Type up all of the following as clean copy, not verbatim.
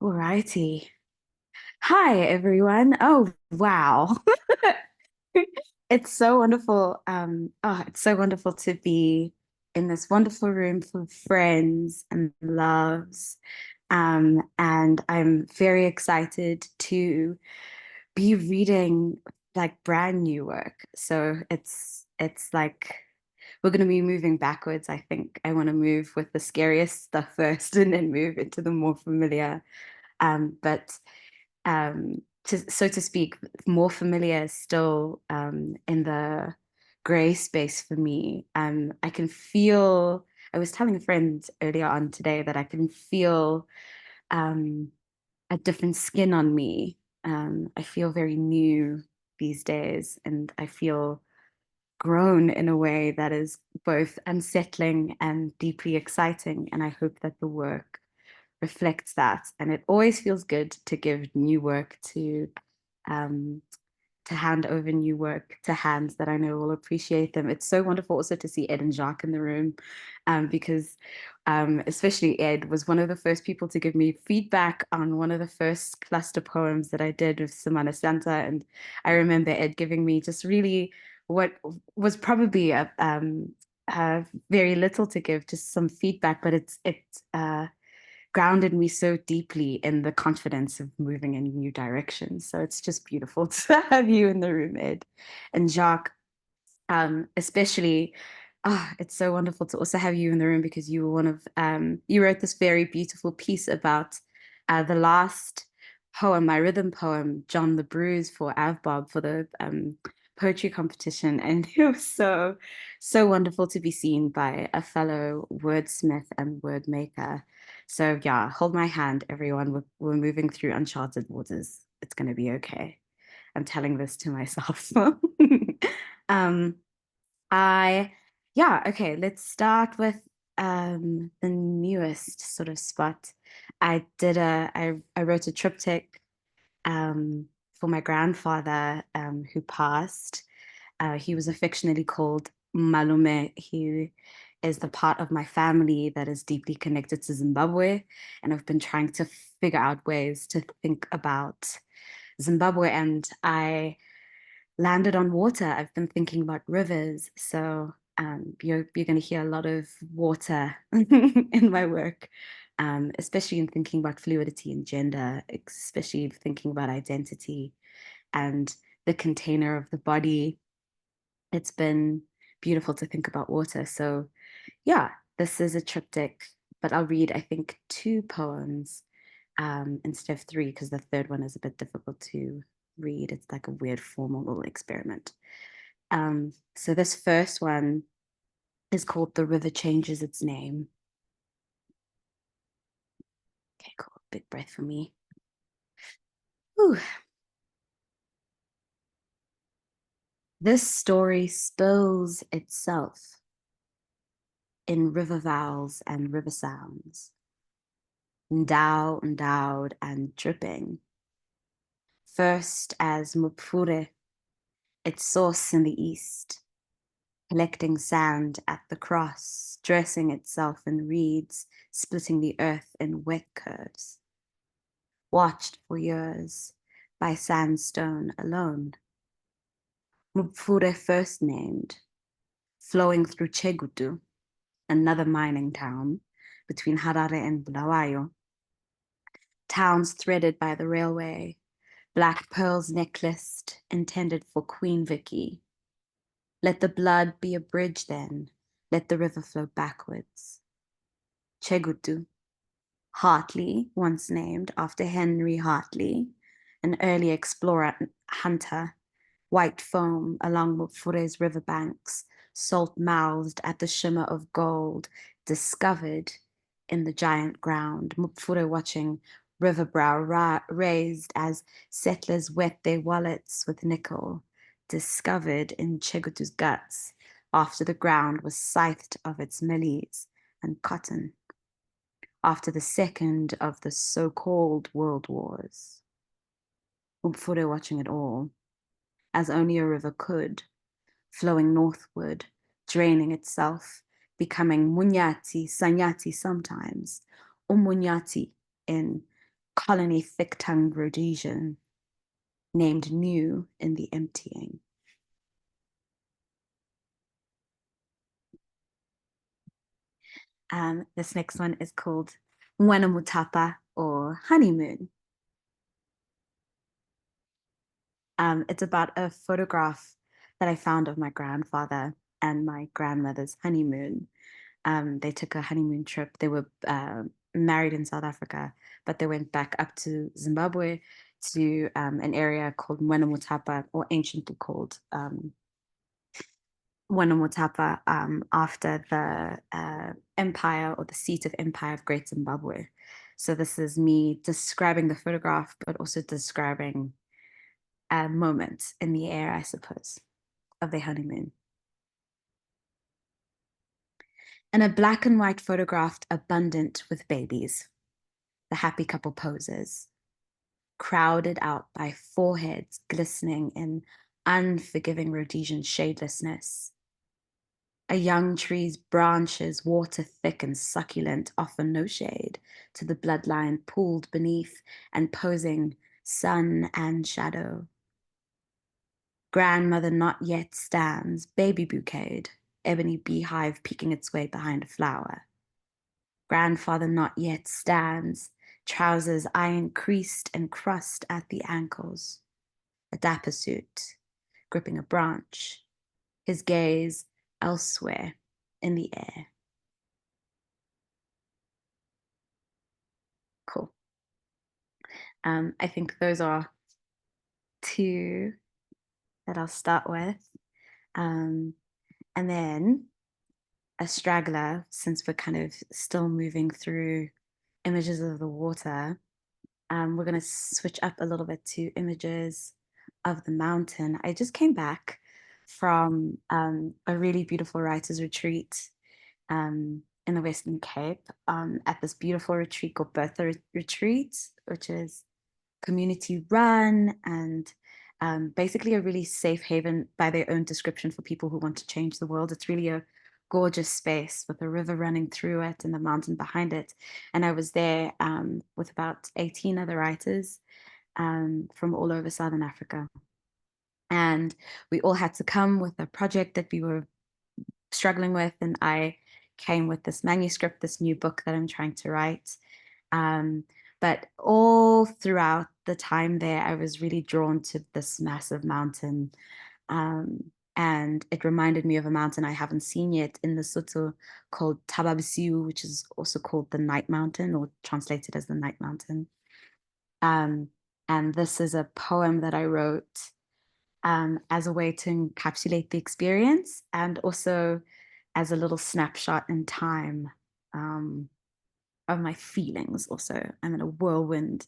Alrighty. Hi, everyone. Oh, wow. It's so wonderful. It's so wonderful to be in this wonderful room full of friends and loves. And I'm very excited to be reading like brand new work. So it's like we're going to be moving backwards. I think I want to move with the scariest stuff first and then move into the more familiar. But so to speak, more familiar still in the gray space for me. I can feel, I was telling a friend earlier on today that I can feel um, a different skin on me. I feel very new these days, and I feel grown in a way that is both unsettling and deeply exciting. And I hope that the work reflects that. And it always feels good to give new work um, to hand over new work to hands that I know will appreciate them. It's so wonderful also to see Ed and Jacques in the room, because especially Ed was one of the first people to give me feedback on one of the first cluster poems that I did with Semana Santa. And I remember Ed giving me just really what was probably very little to give, just some feedback, but it's grounded me so deeply in the confidence of moving in new directions. So it's just beautiful to have you in the room, Ed. And Jacques, especially, it's so wonderful to also have you in the room because you were you wrote this very beautiful piece about the last poem, my rhythm poem, John the Bruise for Avbob for the poetry competition. And it was so wonderful to be seen by a fellow wordsmith and word maker. So yeah, hold my hand, everyone. We're moving through uncharted waters. It's going to be okay. I'm telling this to myself. um, I, yeah, okay, let's start with the newest sort of spot. I wrote a triptych um for my grandfather who passed. He was affectionately called Malume. He is the part of my family that is deeply connected to Zimbabwe, and I've been trying to figure out ways to think about Zimbabwe, and I landed on water. I've been thinking about rivers. So you're going to hear a lot of water in my work, especially in thinking about fluidity and gender, especially thinking about identity and the container of the body. It's been beautiful to think about water. So yeah, this is a triptych, but I'll read, I think, two poems instead of three because the third one is a bit difficult to read. It's like a weird formal little experiment. So this first one is called The River Changes Its Name. Okay, cool. Big breath for me. Whew. This story spills itself in river vowels and river sounds, endowed, and dripping. First as Mupfure, its source in the east, collecting sand at the cross, dressing itself in reeds, splitting the earth in wet curves. Watched for years by sandstone alone. Mupfure first named, flowing through Chegutu, another mining town between Harare and Bulawayo. Towns threaded by the railway, black pearls necklaced, intended for Queen Vicky. Let the blood be a bridge then, let the river flow backwards. Chegutu, Hartley, once named after Henry Hartley, an early explorer and hunter, white foam along Mupfure's riverbanks, salt-mouthed at the shimmer of gold, discovered in the giant ground, Mupfure watching river brow raised as settlers wet their wallets with nickel, discovered in Chegutu's guts after the ground was scythed of its mealies and cotton, after the second of the so-called world wars. Mupfure watching it all, as only a river could, flowing northward, draining itself, becoming Munyati, Sanyati sometimes, Umunyati in colony thick-tongued Rhodesian named New in the emptying. This next one is called Ngwana Mutapa, or Honeymoon. It's about a photograph that I found of my grandfather and my grandmother's honeymoon. They took a honeymoon trip. They were married in South Africa, but they went back up to Zimbabwe to an area called Ngwana Mutapa, or anciently called Ngwana Mutapa, after the empire, or the seat of empire of Great Zimbabwe. So this is me describing the photograph, but also describing a moment in the air, I suppose, of their honeymoon. In a black and white photograph abundant with babies, the happy couple poses, crowded out by foreheads glistening in unforgiving Rhodesian shadelessness. A young tree's branches, water thick and succulent, offer no shade to the bloodline pooled beneath and posing sun and shadow. Grandmother not yet stands, baby bouquet, ebony beehive peeking its way behind a flower. Grandfather not yet stands, trousers iron creased and crust at the ankles. A dapper suit, gripping a branch, his gaze elsewhere in the air. Cool. I think those are two that I'll start with. And then a straggler, since we're kind of still moving through images of the water, we're going to switch up a little bit to images of the mountain. I just came back from a really beautiful writers retreat in the Western Cape, at this beautiful retreat called Burle Retreat, which is community run and basically a really safe haven by their own description for people who want to change the world. It's really a gorgeous space with a river running through it and the mountain behind it. And I was there with about 18 other writers from all over Southern Africa. And we all had to come with a project that we were struggling with. And I came with this manuscript, this new book that I'm trying to write. But all throughout the time there, I was really drawn to this massive mountain. And it reminded me of a mountain I haven't seen yet in Lesotho called Thaba Bosiu, which is also called the Night Mountain, or translated as the Night Mountain. And this is a poem that I wrote as a way to encapsulate the experience, and also as a little snapshot in time of my feelings also. I'm in a whirlwind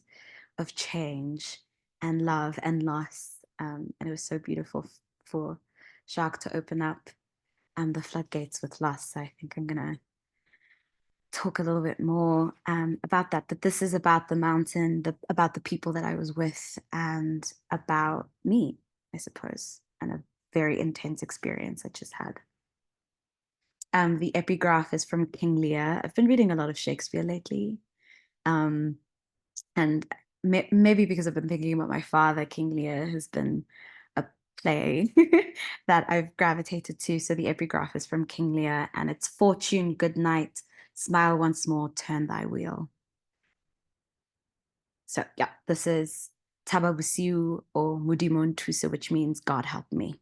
of change and love and loss. And it was so beautiful for Jacques to open up the floodgates with loss. So I think I'm going to talk a little bit more about that. But this is about the mountain, about the people that I was with, and about me, I suppose, and a very intense experience I just had. The epigraph is from King Lear. I've been reading a lot of Shakespeare lately. And maybe because I've been thinking about my father, King Lear has been a play that I've gravitated to. So the epigraph is from King Lear, and it's fortune, good night, smile once more, turn thy wheel. So yeah, this is Thaba Bosiu, or Modimo Nthusa, which means God help me.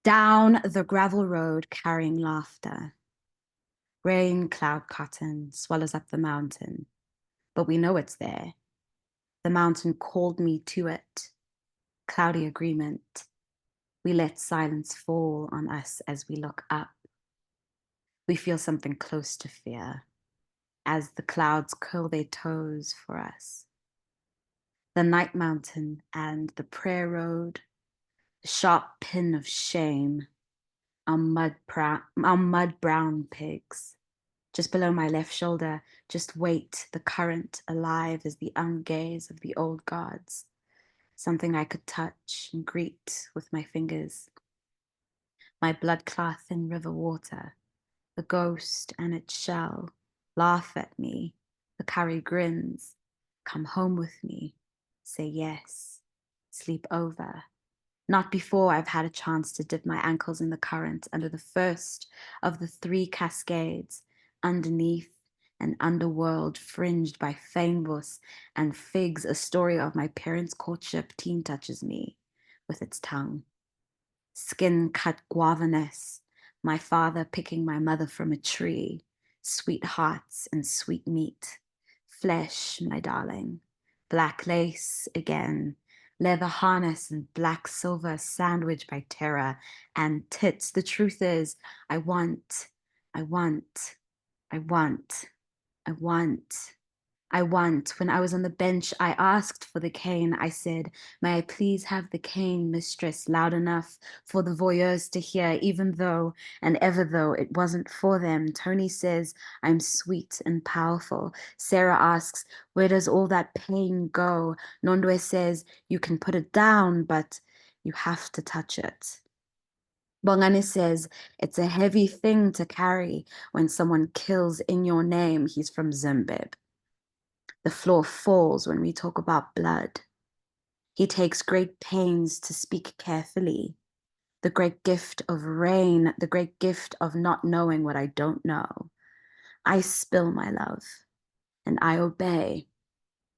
Down the gravel road carrying laughter. Rain cloud cotton swallows up the mountain, but we know it's there. The mountain called me to it. Cloudy agreement. We let silence fall on us as we look up. We feel something close to fear as the clouds curl their toes for us. The night mountain and the prayer road, the sharp pin of shame, our mud brown pigs. Just below my left shoulder, just wait, the current alive as the ungaze of the old gods. Something I could touch and greet with my fingers. My blood cloth in river water, the ghost and its shell, laugh at me. The curry grins. Come home with me. Say yes. Sleep over. Not before I've had a chance to dip my ankles in the current under the first of the three cascades, underneath an underworld fringed by fynbos and figs. A story of my parents' courtship teen touches me with its tongue. Skin-cut guavaness, my father picking my mother from a tree, sweet hearts and sweet meat, flesh, my darling, black lace again, leather harness and black silver sandwiched by terror and tits. The truth is, I want, I want, I want, I want. I want. When I was on the bench, I asked for the cane. I said, may I please have the cane, mistress, loud enough for the voyeurs to hear, even though and ever though it wasn't for them. Tony says, I'm sweet and powerful. Sarah asks, where does all that pain go? Nondwe says, you can put it down, but you have to touch it. Bongani says, it's a heavy thing to carry when someone kills in your name. He's from Zimbabwe. The floor falls when we talk about blood. He takes great pains to speak carefully. The great gift of rain, the great gift of not knowing what I don't know. I spill my love and I obey.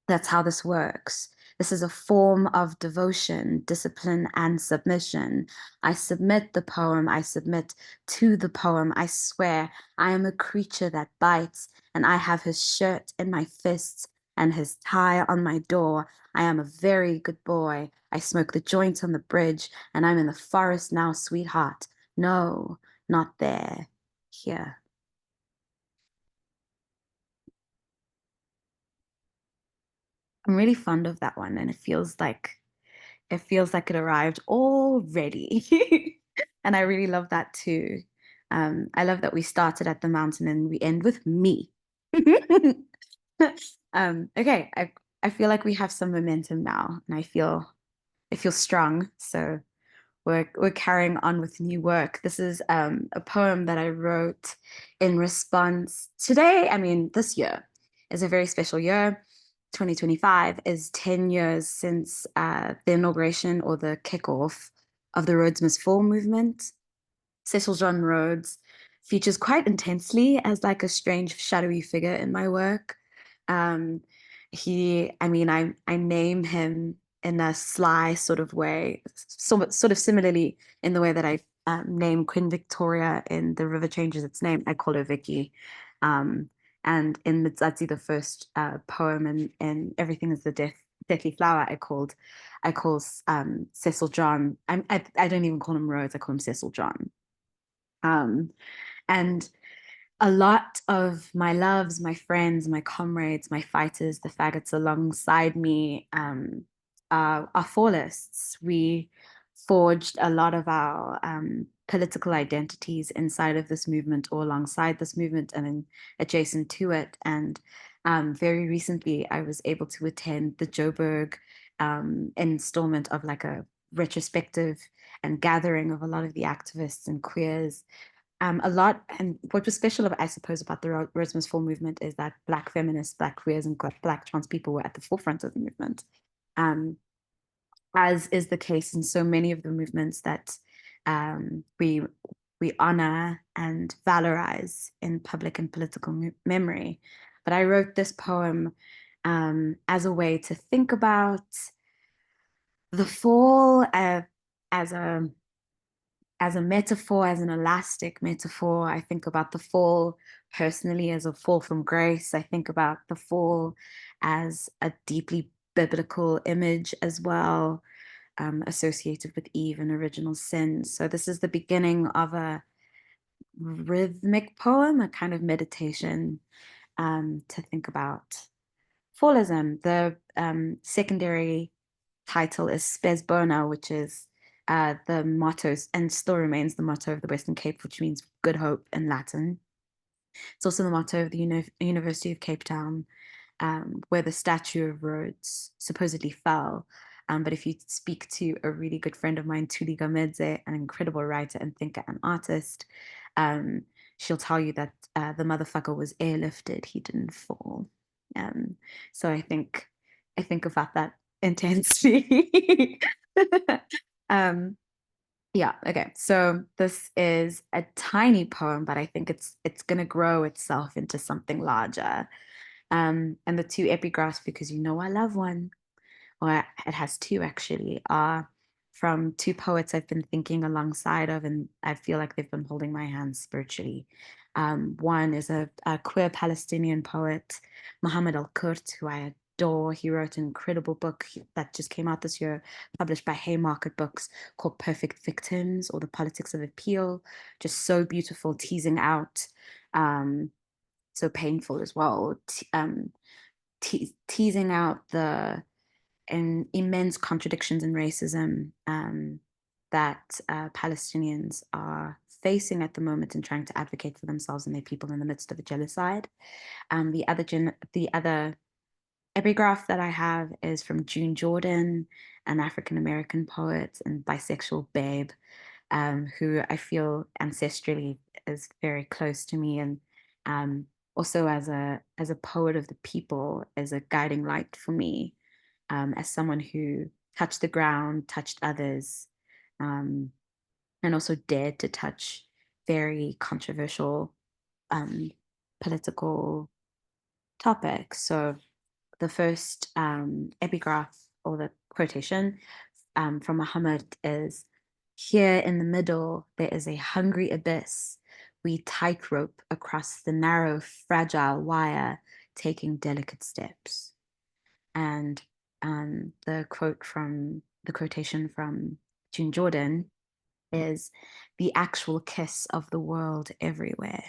That's how this works. This is a form of devotion, discipline, and submission. I submit the poem. I submit to the poem. I swear I am a creature that bites, and I have his shirt in my fists and his tie on my door. I am a very good boy. I smoke the joint on the bridge, and I'm in the forest now, sweetheart. No, not there. Here. I'm really fond of that one, and it feels like it arrived already. And I really love that too. I love that we started at the mountain and we end with me. Okay, I feel like we have some momentum now, and I feel strong. So we're carrying on with new work. This is a poem that I wrote in response today. I mean, this year is a very special year. 2025 is 10 years since the inauguration or the kickoff of the Rhodes Must Fall movement. Cecil John Rhodes features quite intensely as like a strange shadowy figure in my work. Um, I mean, I name him in a sly sort of way, sort of similarly in the way that I name Queen Victoria in The River Changes Its Name. I call her Vicky. Um, and in Mitsatsi, the first poem in Everything is the Deathly Flower, I call Cecil John. I don't even call him Rhodes. I call him Cecil John. Um, and a lot of my loves, my friends, my comrades, my fighters, the faggots alongside me are fallists. We forged a lot of our political identities inside of this movement or alongside this movement and then adjacent to it. And very recently, I was able to attend the Joburg installment of like a retrospective and gathering of a lot of the activists and queers a lot. And what was special, I suppose, about the Rhodes Must Fall movement is that Black feminists, Black queers, and Black trans people were at the forefront of the movement, um, as is the case in so many of the movements that we honor and valorize in public and political memory. But I wrote this poem as a way to think about the fall as a as a metaphor, as an elastic metaphor. I think about the fall personally as a fall from grace. I think about the fall as a deeply biblical image as well, associated with Eve and original sin. So this is the beginning of a rhythmic poem, a kind of meditation to think about fallism. The secondary title is Spes Bona, which is the motto and still remains the motto of the Western Cape, which means good hope in Latin. It's also the motto of the University of Cape Town, where the statue of Rhodes supposedly fell. But if you speak to a really good friend of mine, Tuli Gamedze, an incredible writer and thinker and artist, she'll tell you that the motherfucker was airlifted, he didn't fall. So I think about that intensely. Yeah, okay. So this is a tiny poem, but I think it's gonna grow itself into something larger. And the two epigraphs, because you know I love one, or it has two actually, are from two poets I've been thinking alongside of, and I feel like they've been holding my hand spiritually. One is a queer Palestinian poet, Muhammad al-Kurt, who I adore. He wrote an incredible book that just came out this year, published by Haymarket Books, called Perfect Victims, or The Politics of Appeal. Just so beautiful, teasing out, so painful as well, teasing out the immense contradictions and racism that Palestinians are facing at the moment and trying to advocate for themselves and their people in the midst of a genocide. The other epigraph that I have is from June Jordan, an African American poet and bisexual babe, who I feel ancestrally is very close to me, and also as a poet of the people, as a guiding light for me, as someone who touched the ground, touched others, and also dared to touch very controversial political topics. So the first epigraph, or the quotation from Muhammad, is, "Here in the middle, there is a hungry abyss. We tightrope across the narrow, fragile wire, taking delicate steps." And the quotation from June Jordan is, "The actual kiss of the world everywhere."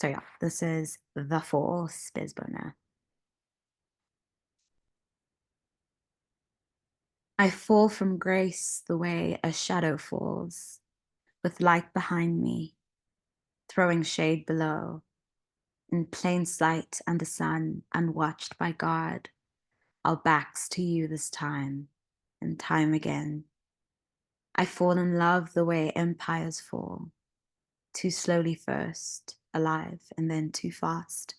So yeah, this is The Fall, Spesbona. I fall from grace the way a shadow falls, with light behind me, throwing shade below, in plain sight under sun, unwatched by God. Our backs to you this time, and time again. I fall in love the way empires fall, too slowly first, alive, and then too fast.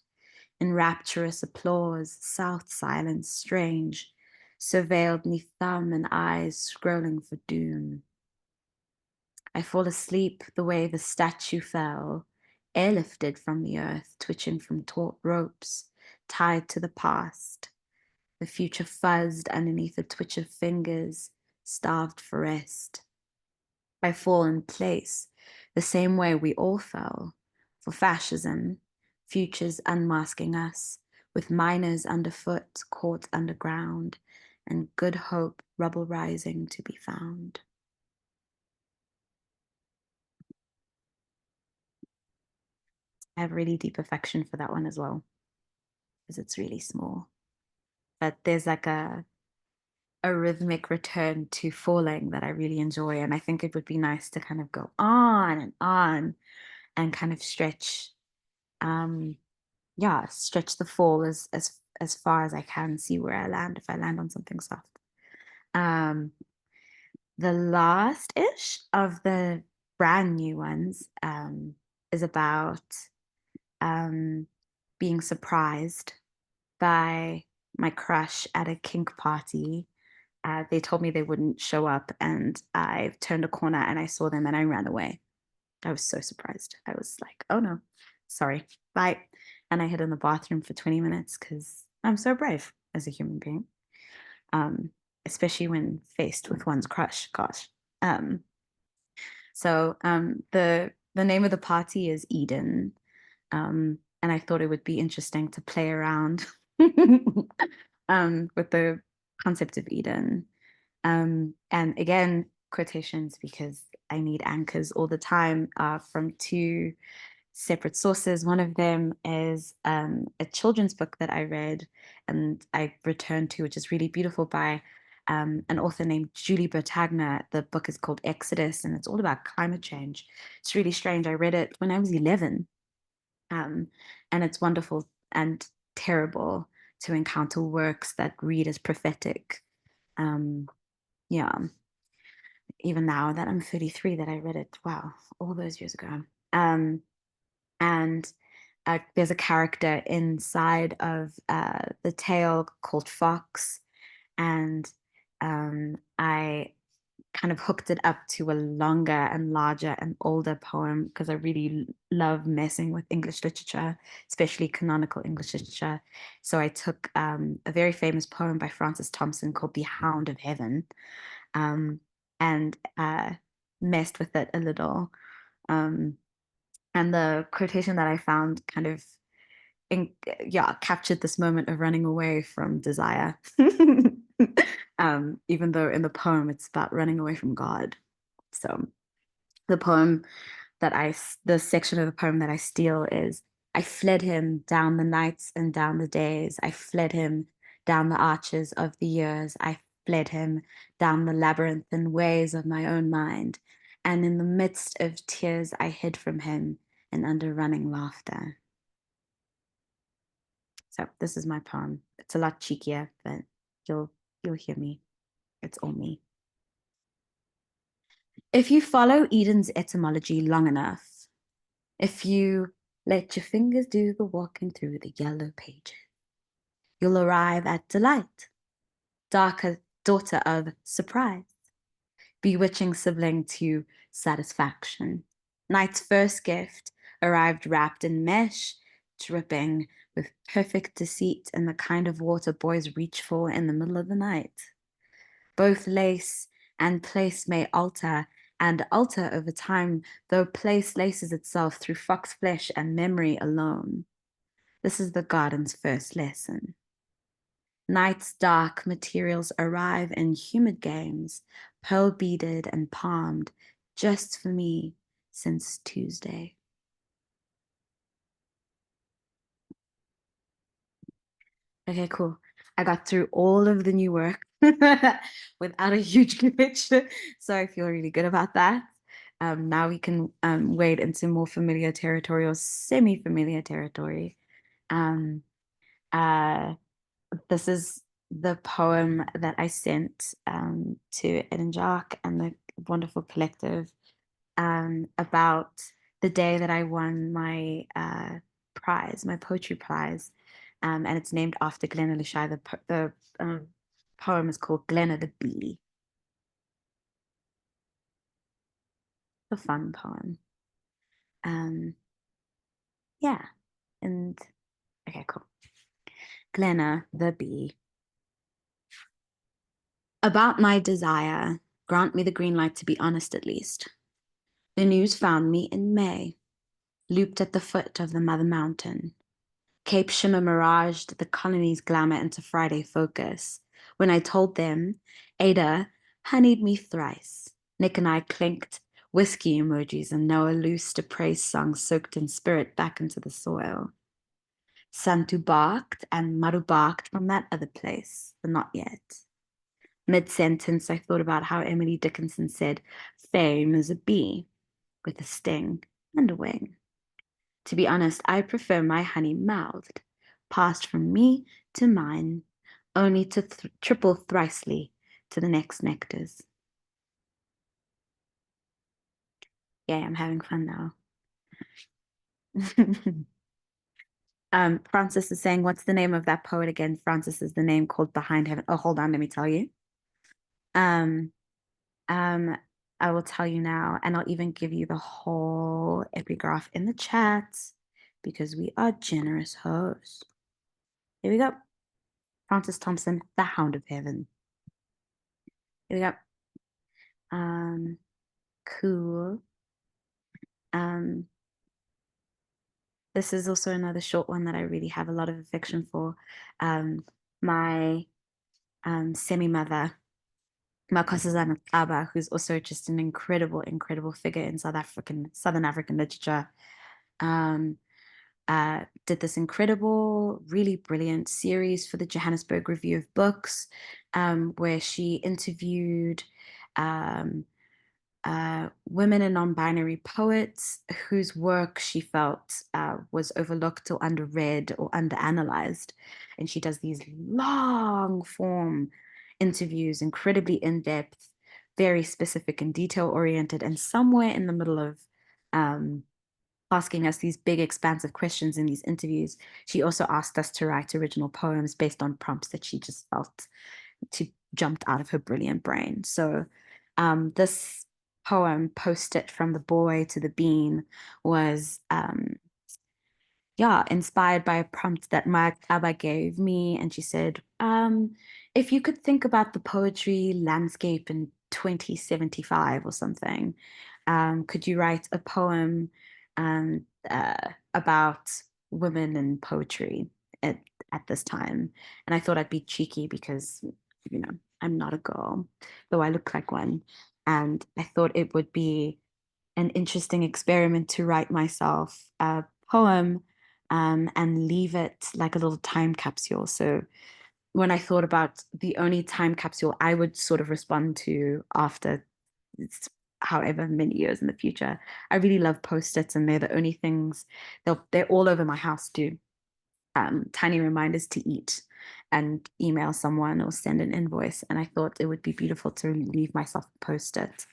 In rapturous applause, south silence strange, surveilled neath thumb and eyes scrolling for doom. I fall asleep the way the statue fell, airlifted from the earth, twitching from taut ropes, tied to the past. The future fuzzed underneath a twitch of fingers, starved for rest. I fall in place, the same way we all fell, for fascism, futures unmasking us, with miners underfoot, caught underground, and good hope rubble rising to be found. I have really deep affection for that one as well, because it's really small. But there's like a rhythmic return to falling that I really enjoy. And I think it would be nice to kind of go on and kind of stretch, um, yeah, stretch the fall as far as I can, see where I land if I land on something soft. Um, the last ish of the brand new ones is about um, being surprised by my crush at a kink party. They told me they wouldn't show up, and I turned a corner and I saw them and I ran away. I was so surprised. I was like, oh no, sorry, bye. And I hid in the bathroom for 20 minutes because I'm so brave as a human being, um, especially when faced with one's crush. Gosh. The name of the party is Eden, and I thought it would be interesting to play around with the concept of Eden. And again, quotations, because I need anchors all the time, from two separate sources. One of them is a children's book that I read and I returned to, which is really beautiful, by an author named Julie Bertagna. The book is called Exodus, and it's all about climate change. It's really strange. I read it when I was 11, and it's wonderful and terrible to encounter works that read as prophetic. Um, yeah, even now that I'm 33, that I read it, wow, all those years ago. And there's a character inside of the tale called Fox, and I kind of hooked it up to a longer and larger and older poem because I really love messing with English literature, especially canonical English literature. So I took a very famous poem by Francis Thompson called The Hound of Heaven, um, and messed with it a little. Um, and the quotation that I found kind of yeah, captured this moment of running away from desire. Even though in the poem it's about running away from God. So the poem the section of the poem that I steal is: I fled him down the nights and down the days. I fled him down the arches of the years. I fled him down the labyrinthine ways of my own mind. And in the midst of tears, I hid from him and under running laughter. So this is my poem. It's a lot cheekier, but you'll hear me. It's all me. If you follow Eden's etymology long enough, if you let your fingers do the walking through the yellow pages, you'll arrive at delight, darker daughter of surprise, bewitching sibling to satisfaction. Night's first gift arrived wrapped in mesh, dripping with perfect deceit and the kind of water boys reach for in the middle of the night. Both lace and place may alter and alter over time, though place laces itself through fox flesh and memory alone. This is the garden's first lesson. Night's dark materials arrive in humid games, pearl beaded and palmed, just for me since Tuesday. Okay, cool. I got through all of the new work without a huge glitch, so I feel really good about that. Now we can wade into more familiar territory or semi-familiar territory. Um, uh, this is the poem that I sent to Ed and Jacques and the wonderful collective about the day that I won my prize, my poetry prize. And it's named after Glenna Luschei. The poem is called Glenna the Bee. A fun poem. Yeah. And okay, cool. Glenna the Bee. About my desire, grant me the green light to be honest at least. The news found me in May, looped at the foot of the Mother Mountain. Cape Shimmer miraged the colony's glamour into Friday focus. When I told them, Ada honeyed me thrice. Nick and I clinked whiskey emojis and Noah loosed a praise song soaked in spirit back into the soil. Santu barked and Maru barked from that other place, but not yet. Mid-sentence, I thought about how Emily Dickinson said, fame is a bee with a sting and a wing. To be honest, I prefer my honey mouthed, passed from me to mine, only to triple thrisely to the next nectars. Yeah, I'm having fun now. Francis is saying, what's the name of that poet again? Francis is the name called Behind Heaven. Oh, hold on, let me tell you. Um, um, I will tell you now, and I'll even give you the whole epigraph in the chat because we are generous hosts. Here we go. Francis Thompson, The Hound of Heaven. Here we go. Cool. Um, this is also another short one that I really have a lot of affection for. My semi-mother, Makosazana Kaba, who's also just an incredible, incredible figure in Southern African literature, did this incredible, really brilliant series for the Johannesburg Review of Books, where she interviewed women and non-binary poets whose work she felt was overlooked or underread or underanalyzed. And she does these long form interviews, incredibly in-depth, very specific and detail-oriented, and somewhere in the middle of asking us these big, expansive questions in these interviews, she also asked us to write original poems based on prompts that she just felt she jumped out of her brilliant brain. So this poem, Post It from the Boy to the Bean, was yeah, inspired by a prompt that my Abba gave me. And she said, if you could think about the poetry landscape in 2075 or something, could you write a poem about women in poetry at this time? And I thought I'd be cheeky because, you know, I'm not a girl, though I look like one. And I thought it would be an interesting experiment to write myself a poem and leave it like a little time capsule. So when I thought about the only time capsule I would sort of respond to after however many years in the future, I really love post-its, and they're the only things they're all over my house too. Tiny reminders to eat and email someone or send an invoice. And I thought it would be beautiful to leave myself a post-it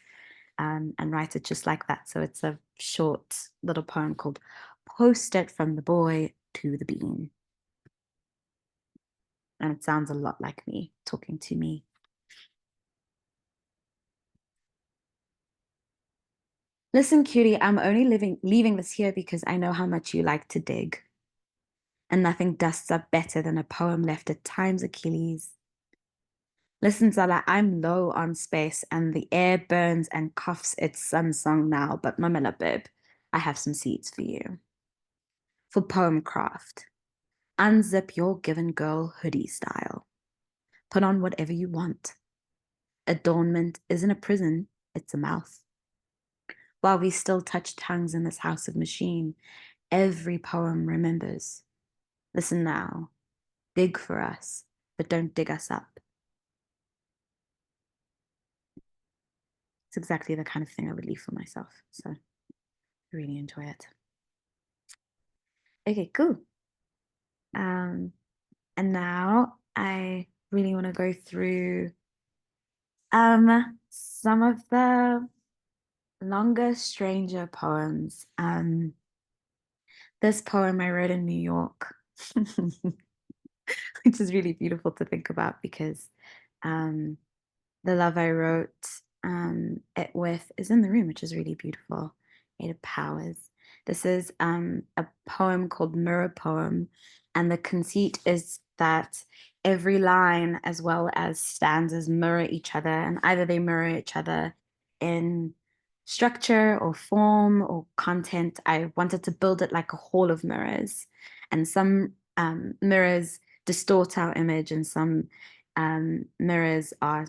and write it just like that. So it's a short little poem called Post It from the Boy to the Bean. And it sounds a lot like me talking to me. Listen, cutie, I'm only leaving this here because I know how much you like to dig. And nothing dusts up better than a poem left at time's Achilles. Listen, Zala, I'm low on space and the air burns and coughs its sun song now, but Mamela Bib, I have some seeds for you. For poem craft, unzip your given girl hoodie style. Put on whatever you want. Adornment isn't a prison, it's a mouth. While we still touch tongues in this house of machine, every poem remembers. Listen now, dig for us, but don't dig us up. It's exactly the kind of thing I would leave for myself. So I really enjoy it. Okay, cool. And now I really want to go through some of the longer, stranger poems. This poem I wrote in New York, which is really beautiful to think about because um, the love I wrote it with is in the room, which is really beautiful. Ada Powers. This is a poem called Mirror Poem, and the conceit is that every line as well as stanzas mirror each other, and either they mirror each other in structure or form or content. I wanted to build it like a hall of mirrors, and some mirrors distort our image, and some mirrors are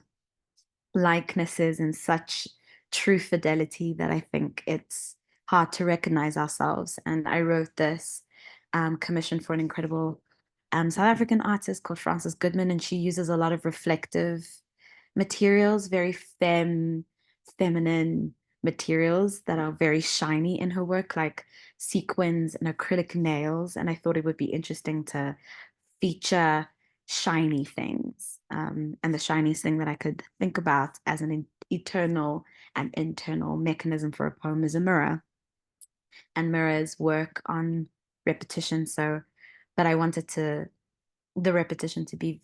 likenesses in such true fidelity that I think it's hard to recognize ourselves. And I wrote this commission for an incredible South African artist called Frances Goodman, and she uses a lot of reflective materials, very feminine materials that are very shiny in her work, like sequins and acrylic nails. And I thought it would be interesting to feature shiny things. And the shiniest thing that I could think about as an eternal and internal mechanism for a poem is a mirror. And mirrors work on repetition. So, but I wanted the repetition to be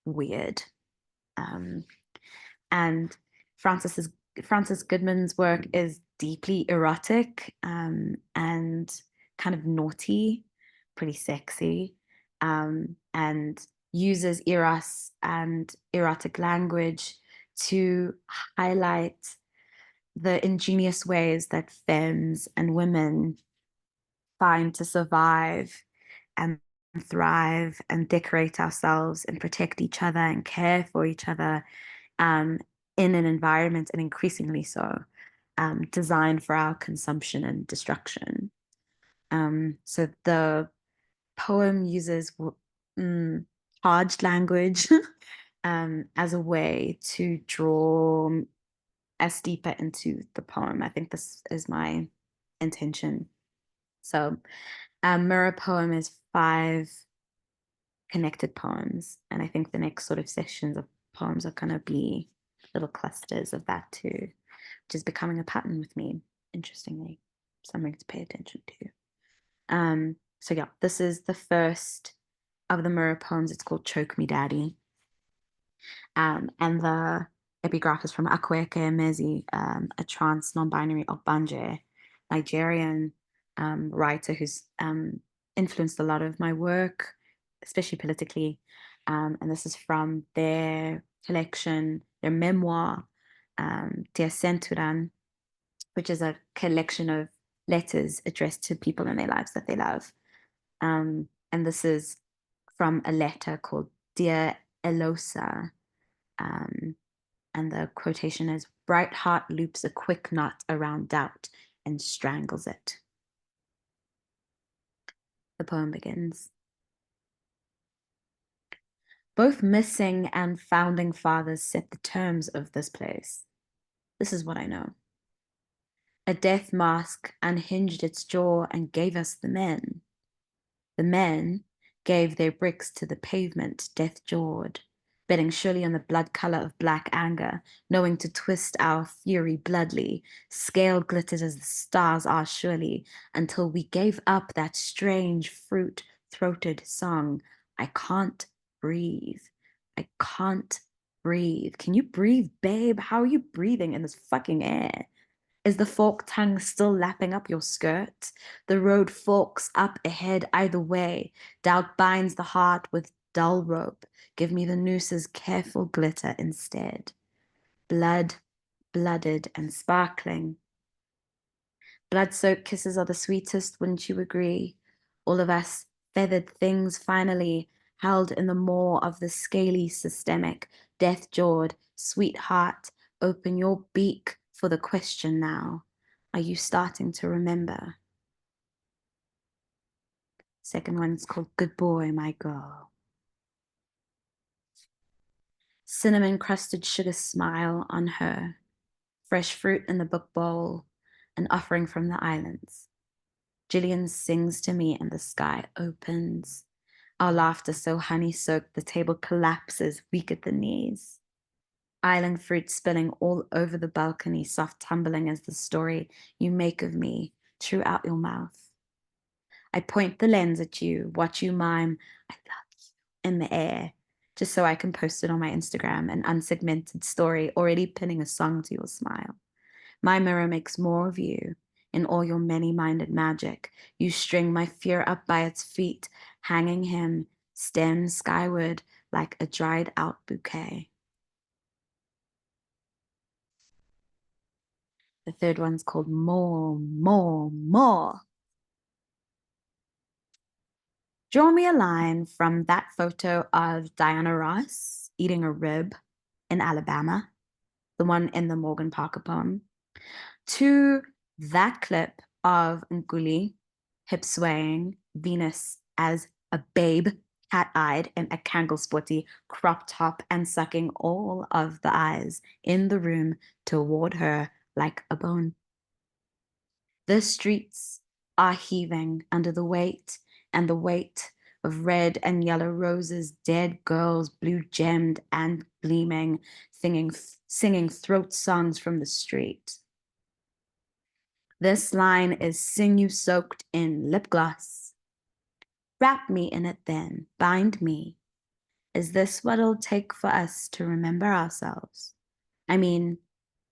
weird. Um, and Frances Goodman's work is deeply erotic and kind of naughty, pretty sexy, and uses eros and erotic language to highlight the ingenious ways that femmes and women find to survive and thrive and decorate ourselves and protect each other and care for each other um, in an environment, and increasingly so, designed for our consumption and destruction. So the poem uses charged language as a way to draw us deeper into the poem. I think this is my intention. So, Mirror Poem is 5 connected poems, and I think the next sort of sections of poems are going to be little clusters of that too, which is becoming a pattern with me, interestingly. something to pay attention to. So yeah, this is the first of the mirror poems. It's called Choke Me Daddy. And the epigraph is from Akweke Emezi, a trans non-binary Ogbanje Nigerian writer who's influenced a lot of my work, especially politically. And this is from their collection, their memoir, Dear Senturan, which is a collection of letters addressed to people in their lives that they love. And this is from a letter called Dear Elosa. And the quotation is, bright heart loops a quick knot around doubt and strangles it. The poem begins. Both missing and founding fathers set the terms of this place. This is what I know. A death mask unhinged its jaw and gave us the men. The men gave their bricks to the pavement, death-jawed, betting surely on the blood color of black anger, knowing to twist our fury bloodly, scale glittered as the stars are surely, until we gave up that strange fruit-throated song. I can't breathe. I can't breathe. Can you breathe, babe? How are you breathing in this fucking air? Is the forked tongue still lapping up your skirt? The road forks up ahead either way. Doubt binds the heart with dull rope. Give me the noose's careful glitter instead. Blood, blooded and sparkling. Blood-soaked kisses are the sweetest, wouldn't you agree? All of us feathered things finally held in the maw of the scaly systemic, death-jawed, sweetheart, open your beak for the question now. Are you starting to remember? Second one's called Good Boy, My Girl. Cinnamon-crusted sugar smile on her. Fresh fruit in the book bowl, an offering from the islands. Jillian sings to me and the sky opens. Our laughter so honey-soaked the table collapses, weak at the knees. Island fruit spilling all over the balcony, soft tumbling as the story you make of me true out your mouth. I point the lens at you, watch you mime, I love you, in the air, just so I can post it on my Instagram, an unsegmented story, already pinning a song to your smile. My mirror makes more of you in all your many-minded magic. You string my fear up by its feet, hanging him, stem skyward like a dried-out bouquet. The third one's called More, More, More. Draw me a line from that photo of Diana Ross eating a rib in Alabama, the one in the Morgan Parker poem, to that clip of Nkuli hip swaying Venus as a babe, cat-eyed in a Kangol sporty crop top and sucking all of the eyes in the room toward her like a bone. The streets are heaving under the weight and the weight of red and yellow roses, dead girls, blue gemmed and gleaming, singing throat songs from the street. This line is sinew-soaked in lip gloss. Wrap me in it then, bind me. Is this what it'll take for us to remember ourselves? I mean,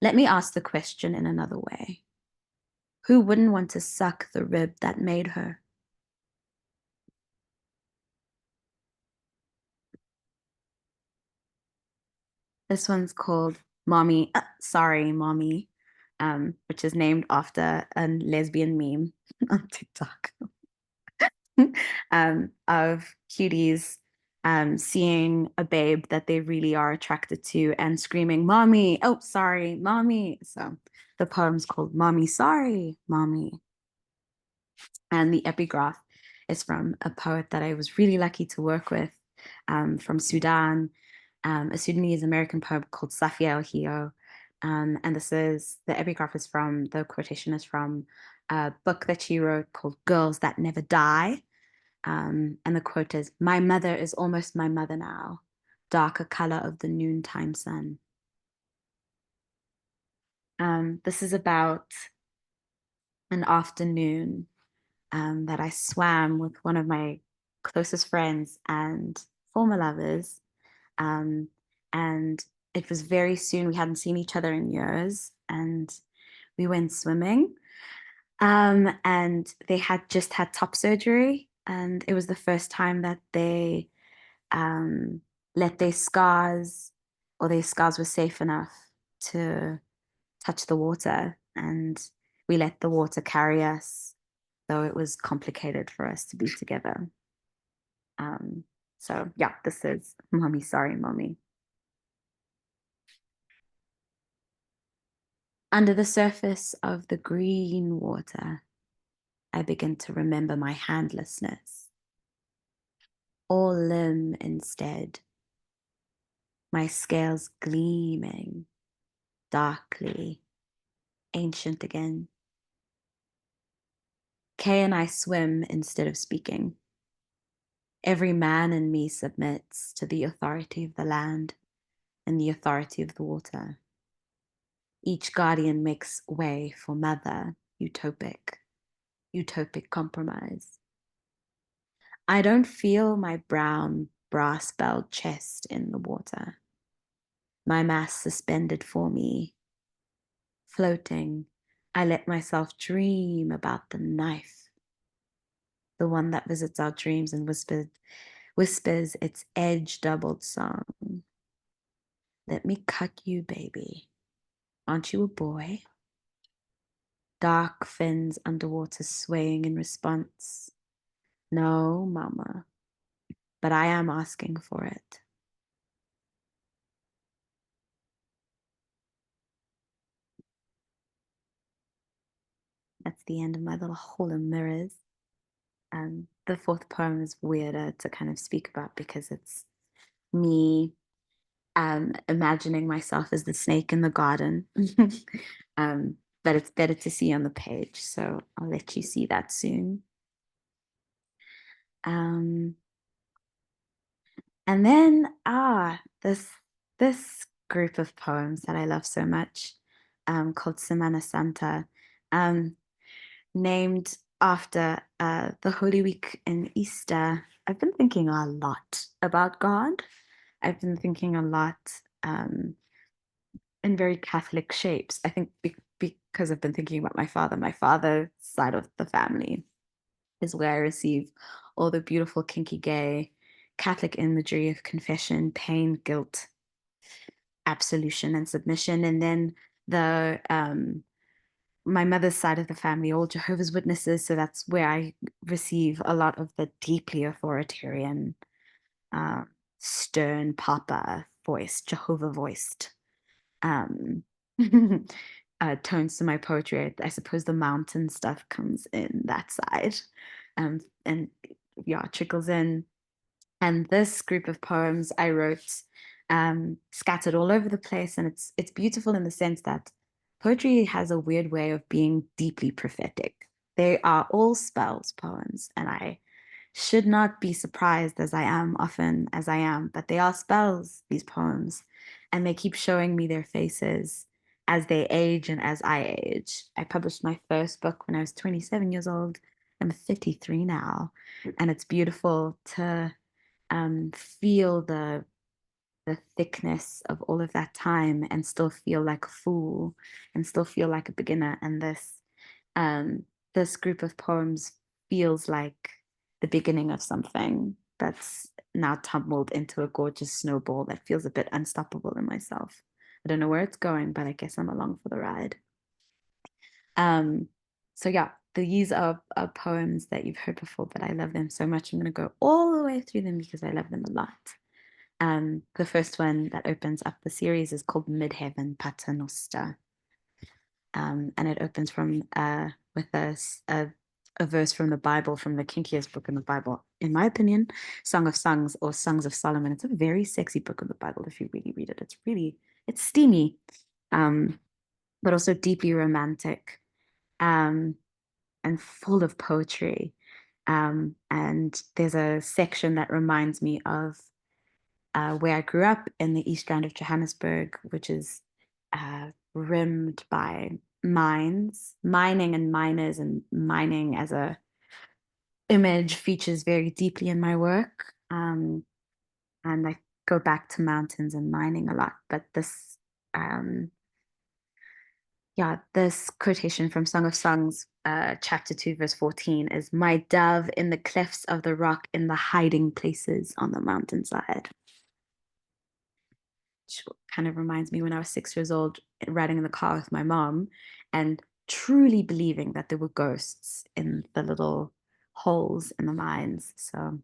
let me ask the question in another way. Who wouldn't want to suck the rib that made her? This one's called Mommy, Sorry, Mommy, which is named after a lesbian meme on TikTok of cuties seeing a babe that they really are attracted to and screaming, Mommy, oh, sorry, Mommy. So the poem's called Mommy, Sorry, Mommy. And the epigraph is from a poet that I was really lucky to work with from Sudan, a Sudanese American poet called Safia El-Hio. And the epigraph is from, the quotation is from a book that she wrote called Girls That Never Die. And the quote is, my mother is almost my mother now, darker color of the noontime sun. This is about an afternoon that I swam with one of my closest friends and former lovers. Um, and it was very soon. We hadn't seen each other in years, and we went swimming. And they had just had top surgery, and it was the first time that they um, let their scars were safe enough to touch the water. And we let the water carry us, though it was complicated for us to be together. Um, so yeah, this is Mommy, Sorry, Mommy. Under the surface of the green water, I begin to remember my handlessness, all limb instead, my scales gleaming darkly, ancient again. Kay and I swim instead of speaking. Every man in me submits to the authority of the land and the authority of the water. Each guardian makes way for mother, utopic compromise. I don't feel my brown, brass-belled chest in the water. My mass suspended for me. Floating, I let myself dream about the knife, the one that visits our dreams and whispers its edge-doubled song. Let me cut you, baby. Aren't you a boy? Dark fins underwater swaying in response. No, mama, but I am asking for it. That's the end of my little hole of mirrors. The fourth poem is weirder to kind of speak about because it's me imagining myself as the snake in the garden. um, but it's better to see on the page, so I'll let you see that soon. Um, and then this group of poems that I love so much, called Semana Santa, um, named after the Holy Week in Easter. I've been thinking a lot about God. I've been thinking a lot in very Catholic shapes. I think because I've been thinking about my father. My father's side of the family is where I receive all the beautiful, kinky, gay Catholic imagery of confession, pain, guilt, absolution, and submission. And then the my mother's side of the family, all Jehovah's Witnesses. So that's where I receive a lot of the deeply authoritarian, uh, stern Papa voice, Jehovah voiced um, tones to my poetry. I suppose the mountain stuff comes in that side, and yeah, trickles in. And this group of poems I wrote scattered all over the place, and it's beautiful in the sense that poetry has a weird way of being deeply prophetic. They are all spells poems, and I should not be surprised as I am often as I am, but they are spells, these poems, and they keep showing me their faces as they age and as I age. I published my first book when I was 27 years old. I'm 33 now, and it's beautiful to feel the thickness of all of that time and still feel like a fool and still feel like a beginner. And um, this group of poems feels like the beginning of something that's now tumbled into a gorgeous snowball that feels a bit unstoppable in myself. I don't know where it's going, but I guess I'm along for the ride. Um, so yeah, these are poems that you've heard before, but I love them so much. I'm going to go all the way through them because I love them a lot. The first one that opens up the series is called Midheaven Paternoster. And it opens from with a verse from the Bible, from the kinkiest book in the Bible, in my opinion, Song of Songs or Songs of Solomon. It's a very sexy book of the Bible if you really read it. It's steamy, but also deeply romantic, and full of poetry. And there's a section that reminds me of where I grew up in the East Rand of Johannesburg, which is rimmed by mines, mining and miners, and mining as a image features very deeply in my work. And I go back to mountains and mining a lot. But this quotation from Song of Songs, chapter 2, verse 14 is, "My dove in the clefts of the rock, in the hiding places on the mountainside." Which kind of reminds me when I was 6 years old, riding in the car with my mom and truly believing that there were ghosts in the little holes in the mines. So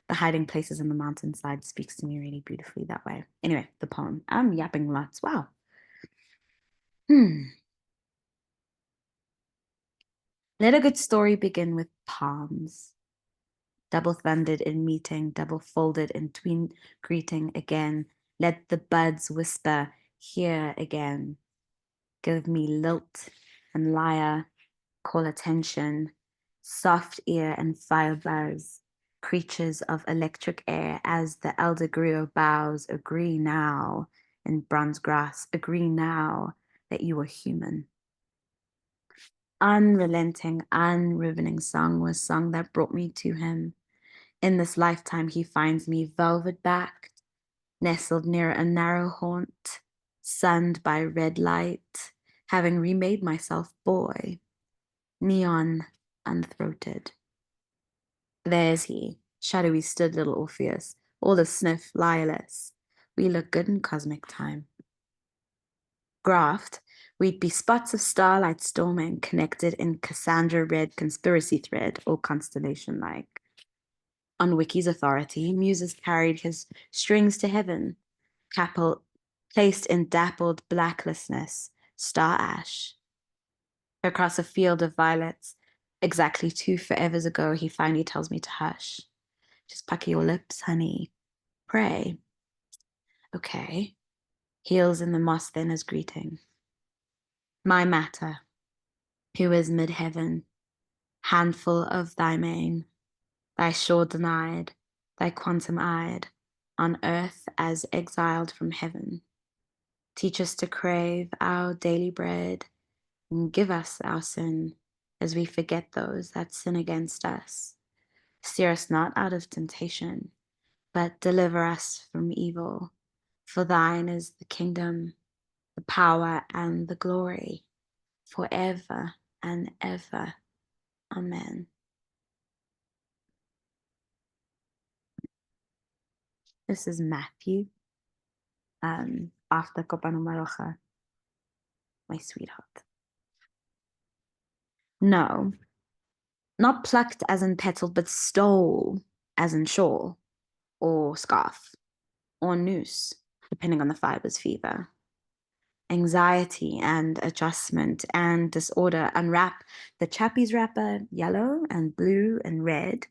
the hiding places in the mountainside speaks to me really beautifully that way. Anyway, the poem. I'm yapping lots. Wow. Let a good story begin with palms. Double thundered in meeting, double folded in tween greeting again. Let the buds whisper, here again. Give me lilt and lyre, call attention, soft ear and fire buzz, creatures of electric air, as the elder griot bows, agree now, in bronze grass, agree now that you are human. Unrelenting, unrivening song was song that brought me to him. In this lifetime, he finds me velvet-backed, nestled near a narrow haunt, sunned by red light, having remade myself boy, neon unthroated. There's he, shadowy stood little Orpheus, all a sniff, lyeless. We look good in cosmic time. Graphed, we'd be spots of starlight storming, connected in Cassandra red conspiracy thread or constellation like. On Wiki's authority, Muses carried his strings to heaven, placed in dappled blacklessness, star ash. Across a field of violets, exactly 2 forevers ago, he finally tells me to hush. Just pucker your lips, honey. Pray. Okay. Heels in the moss then as greeting. My matter, who is mid-heaven, handful of thy mane, thy shore denied, thy quantum-eyed, on earth as exiled from heaven. Teach us to crave our daily bread, and give us our sin, as we forget those that sin against us. Steer us not out of temptation, but deliver us from evil. For thine is the kingdom, the power, and the glory, forever and ever. Amen. This is Matthew, after Kopano Marocha, my sweetheart. No, not plucked as in petaled, but stole as in shawl, or scarf, or noose, depending on the fiber's fever. Anxiety and adjustment and disorder unwrap the chappie's wrapper, yellow and blue and red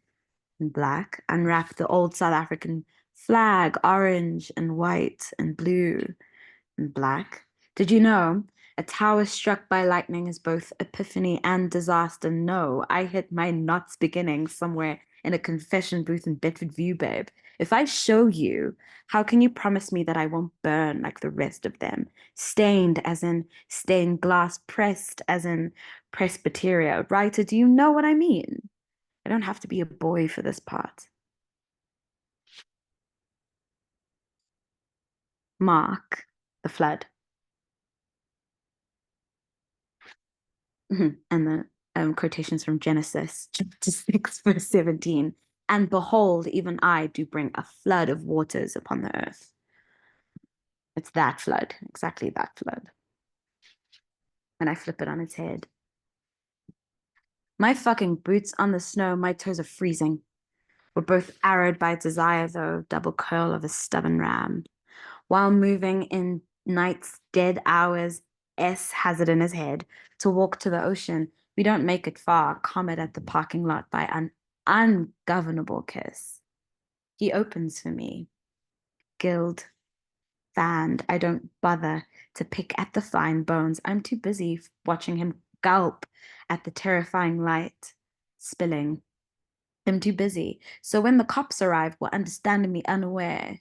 and black, unwrap the old South African flag, orange and white and blue and black. Did you know a tower struck by lightning is both epiphany and disaster? No, I hit my knots beginning somewhere in a confession booth in Bedford View, babe. If I show you, how can you promise me that I won't burn like the rest of them? Stained as in stained glass, pressed as in Presbyteria. Writer, do you know what I mean? I don't have to be a boy for this part. Mark, the flood. And the quotations from Genesis chapter 6, verse 17. And behold, even I do bring a flood of waters upon the earth. It's that flood, exactly that flood. And I flip it on its head. My fucking boots on the snow, my toes are freezing. We're both arrowed by desire, though, double curl of a stubborn ram. While moving in night's dead hours, S has it in his head to walk to the ocean. We don't make it far, comet at the parking lot by an ungovernable kiss. He opens for me, gilled, fanned. I don't bother to pick at the fine bones. I'm too busy watching him gulp at the terrifying light, spilling. I'm too busy. So when the cops arrive, will understand me unaware.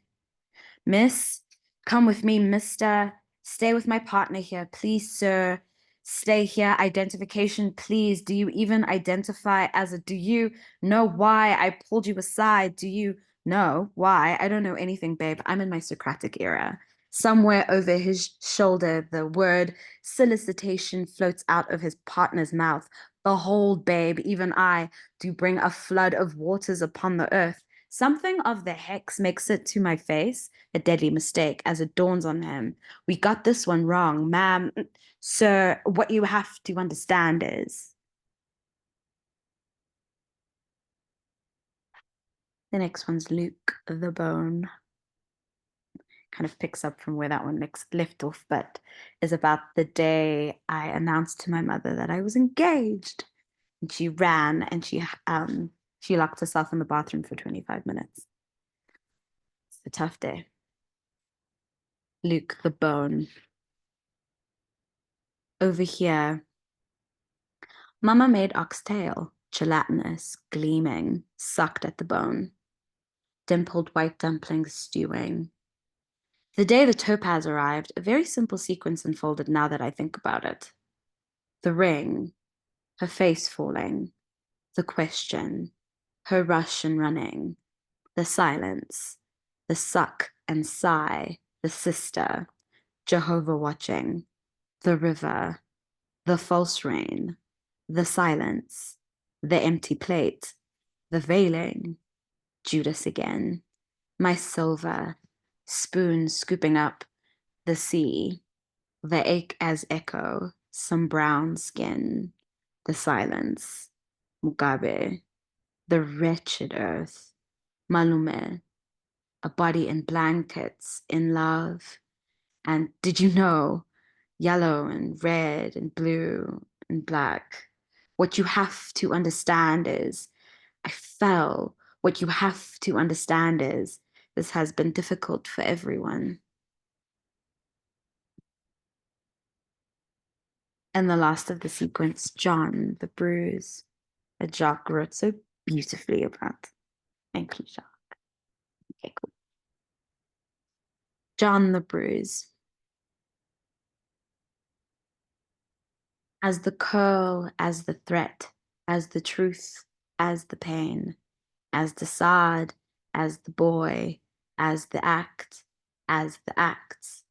Miss, come with me, mister. Stay with my partner here, please, sir. Stay here. Identification, please. Do you even identify as a, do you know why I pulled you aside? Do you know why? I don't know anything, babe. I'm in my Socratic era. Somewhere over his shoulder, the word solicitation floats out of his partner's mouth. Behold, babe, even I do bring a flood of waters upon the earth. Something of the hex makes it to my face, a deadly mistake, as it dawns on him. We got this one wrong, ma'am. Sir, what you have to understand is the next one's Luke the Bone. Kind of picks up from where that one left off, but is about the day I announced to my mother that I was engaged. And she ran and she locked herself in the bathroom for 25 minutes. It's a tough day. Luke the Bone. Over here, Mama made oxtail, gelatinous, gleaming, sucked at the bone. Dimpled white dumplings stewing. The day the topaz arrived, a very simple sequence unfolded now that I think about it. The ring, her face falling, the question, her rush and running, the silence, the suck and sigh, the sister, Jehovah watching, the river, the false rain, the silence, the empty plate, the veiling, Judas again, my silver, spoon scooping up the sea, the ache as echo, some brown skin, the silence, Mugabe, the wretched earth, Malume, a body in blankets, in love. And did you know, yellow and red and blue and black? What you have to understand is, I fell. What you have to understand is, this has been difficult for everyone. And the last of the sequence, John, the bruise, that Jacques wrote so beautifully about. Thank you, Jacques. Okay, cool. John, the bruise. As the curl, as the threat, as the truth, as the pain, as the sod, as the boy, as the act, as the acts,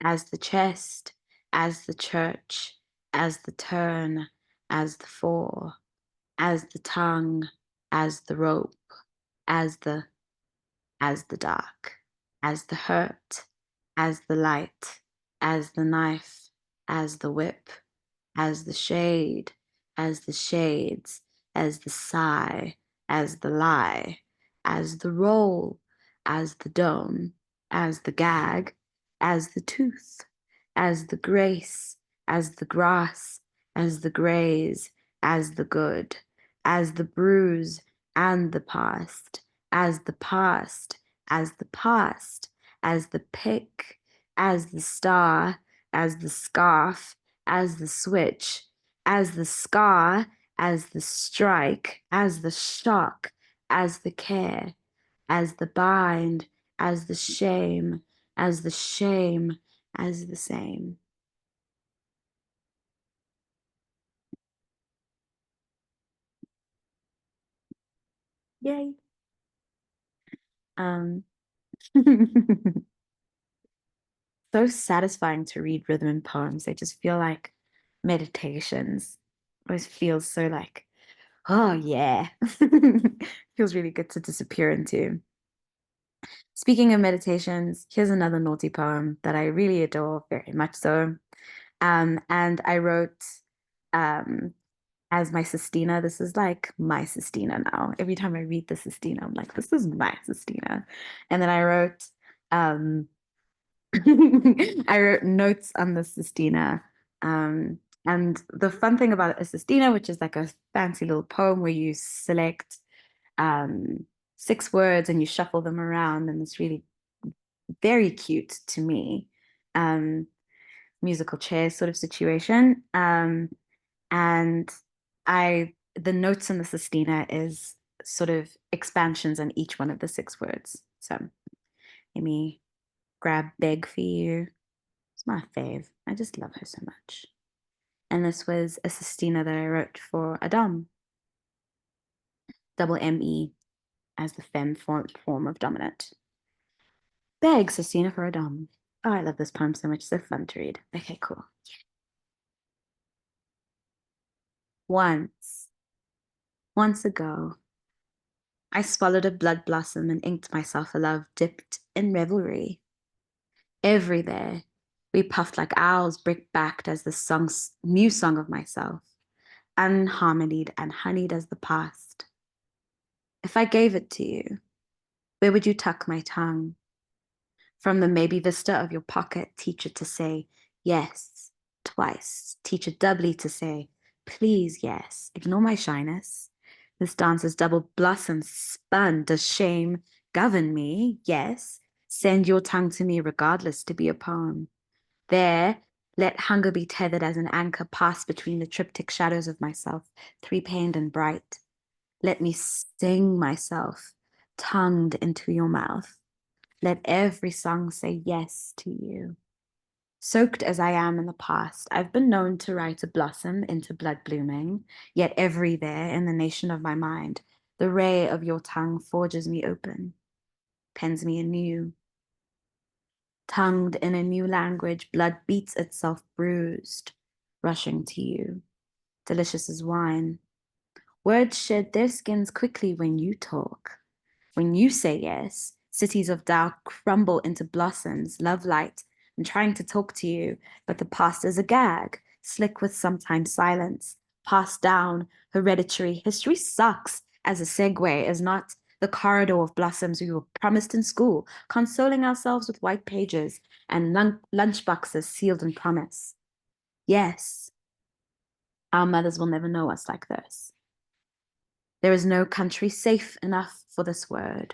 as the chest, as the church, as the turn, as the four, as the tongue, as the rope, as the dark, as the hurt, as the light, as the knife, as the whip, as the shade, as the shades, as the sigh, as the lie, as the roll, as the dome, as the gag, as the tooth, as the grace, as the grass, as the graze, as the good, as the bruise and the past, as the past, as the past, as the pick, as the star, as the scarf, as the switch, as the scar, as the strike, as the shock, as the care, as the bind, as the shame, as the shame, as the same. Yay. Um, so satisfying to read rhythm poems. They just feel like meditations. Always feels so like, oh yeah. Feels really good to disappear into. Speaking of meditations, here's another naughty poem that I really adore very much so. And I wrote as my sestina. This is like my sestina now. Every time I read the sestina, I'm like, this is my sestina. And then I wrote um I wrote notes on the sestina. And the fun thing about a sestina, which is like a fancy little poem where you select um 6 words and you shuffle them around, and it's really very cute to me. Um, musical chairs sort of situation. And the notes in the sestina is sort of expansions on each one of the 6 words. So let me grab Beg for You. It's my fave. I just love her so much. And this was a sestina that I wrote for Adam, double M-E, as the femme form of dominant. Beg sestina for Adam. Oh, I love this poem so much. So fun to read. Okay, cool. Once ago, I swallowed a blood blossom and inked myself a love dipped in revelry. Every there, we puffed like owls, brick-backed as the new song of myself, unharmonied and honeyed as the past. If I gave it to you, where would you tuck my tongue? From the maybe vista of your pocket, teach it to say yes twice, teach it doubly to say, please, yes, ignore my shyness. This dance is double blossom spun. Does shame govern me? Yes. Send your tongue to me regardless to be a poem. There, let hunger be tethered as an anchor pass between the triptych shadows of myself, three-paned and bright. Let me sing myself, tongued into your mouth. Let every song say yes to you. Soaked as I am in the past, I've been known to write a blossom into blood blooming, yet every there in the nation of my mind, the ray of your tongue forges me open, pens me anew. Tongued in a new language, blood beats itself bruised, rushing to you, delicious as wine. Words shed their skins quickly when you talk. When you say yes, cities of doubt crumble into blossoms, love light, and trying to talk to you, but the past is a gag, slick with sometimes silence, passed down, hereditary. History sucks as a segue, is not the corridor of blossoms we were promised in school, consoling ourselves with white pages and lunch boxes sealed in promise. Yes, our mothers will never know us like this. There is no country safe enough for this word.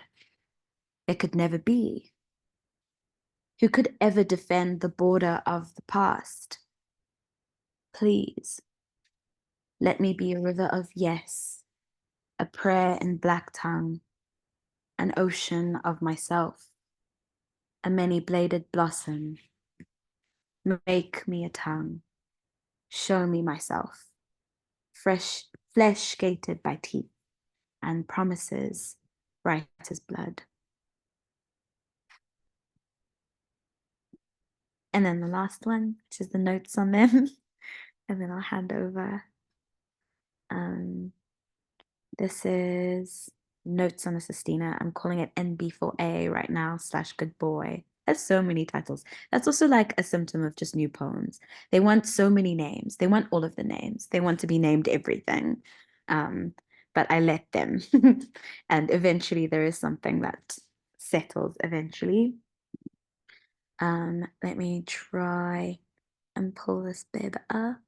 It could never be. Who could ever defend the border of the past? Please, let me be a river of yes, a prayer in black tongue, an ocean of myself, a many-bladed blossom. Make me a tongue, show me myself, fresh flesh gated by teeth and promises bright as blood. And then the last one, which is the notes on them, and then I'll hand over. This is Notes on a Sestina. I'm calling it NB4A right now, /good boy. There's so many titles. That's also like a symptom of just new poems. They want so many names. They want all of the names. They want to be named everything. But I let them. And eventually there is something that settles eventually. Let me try and pull this bib up.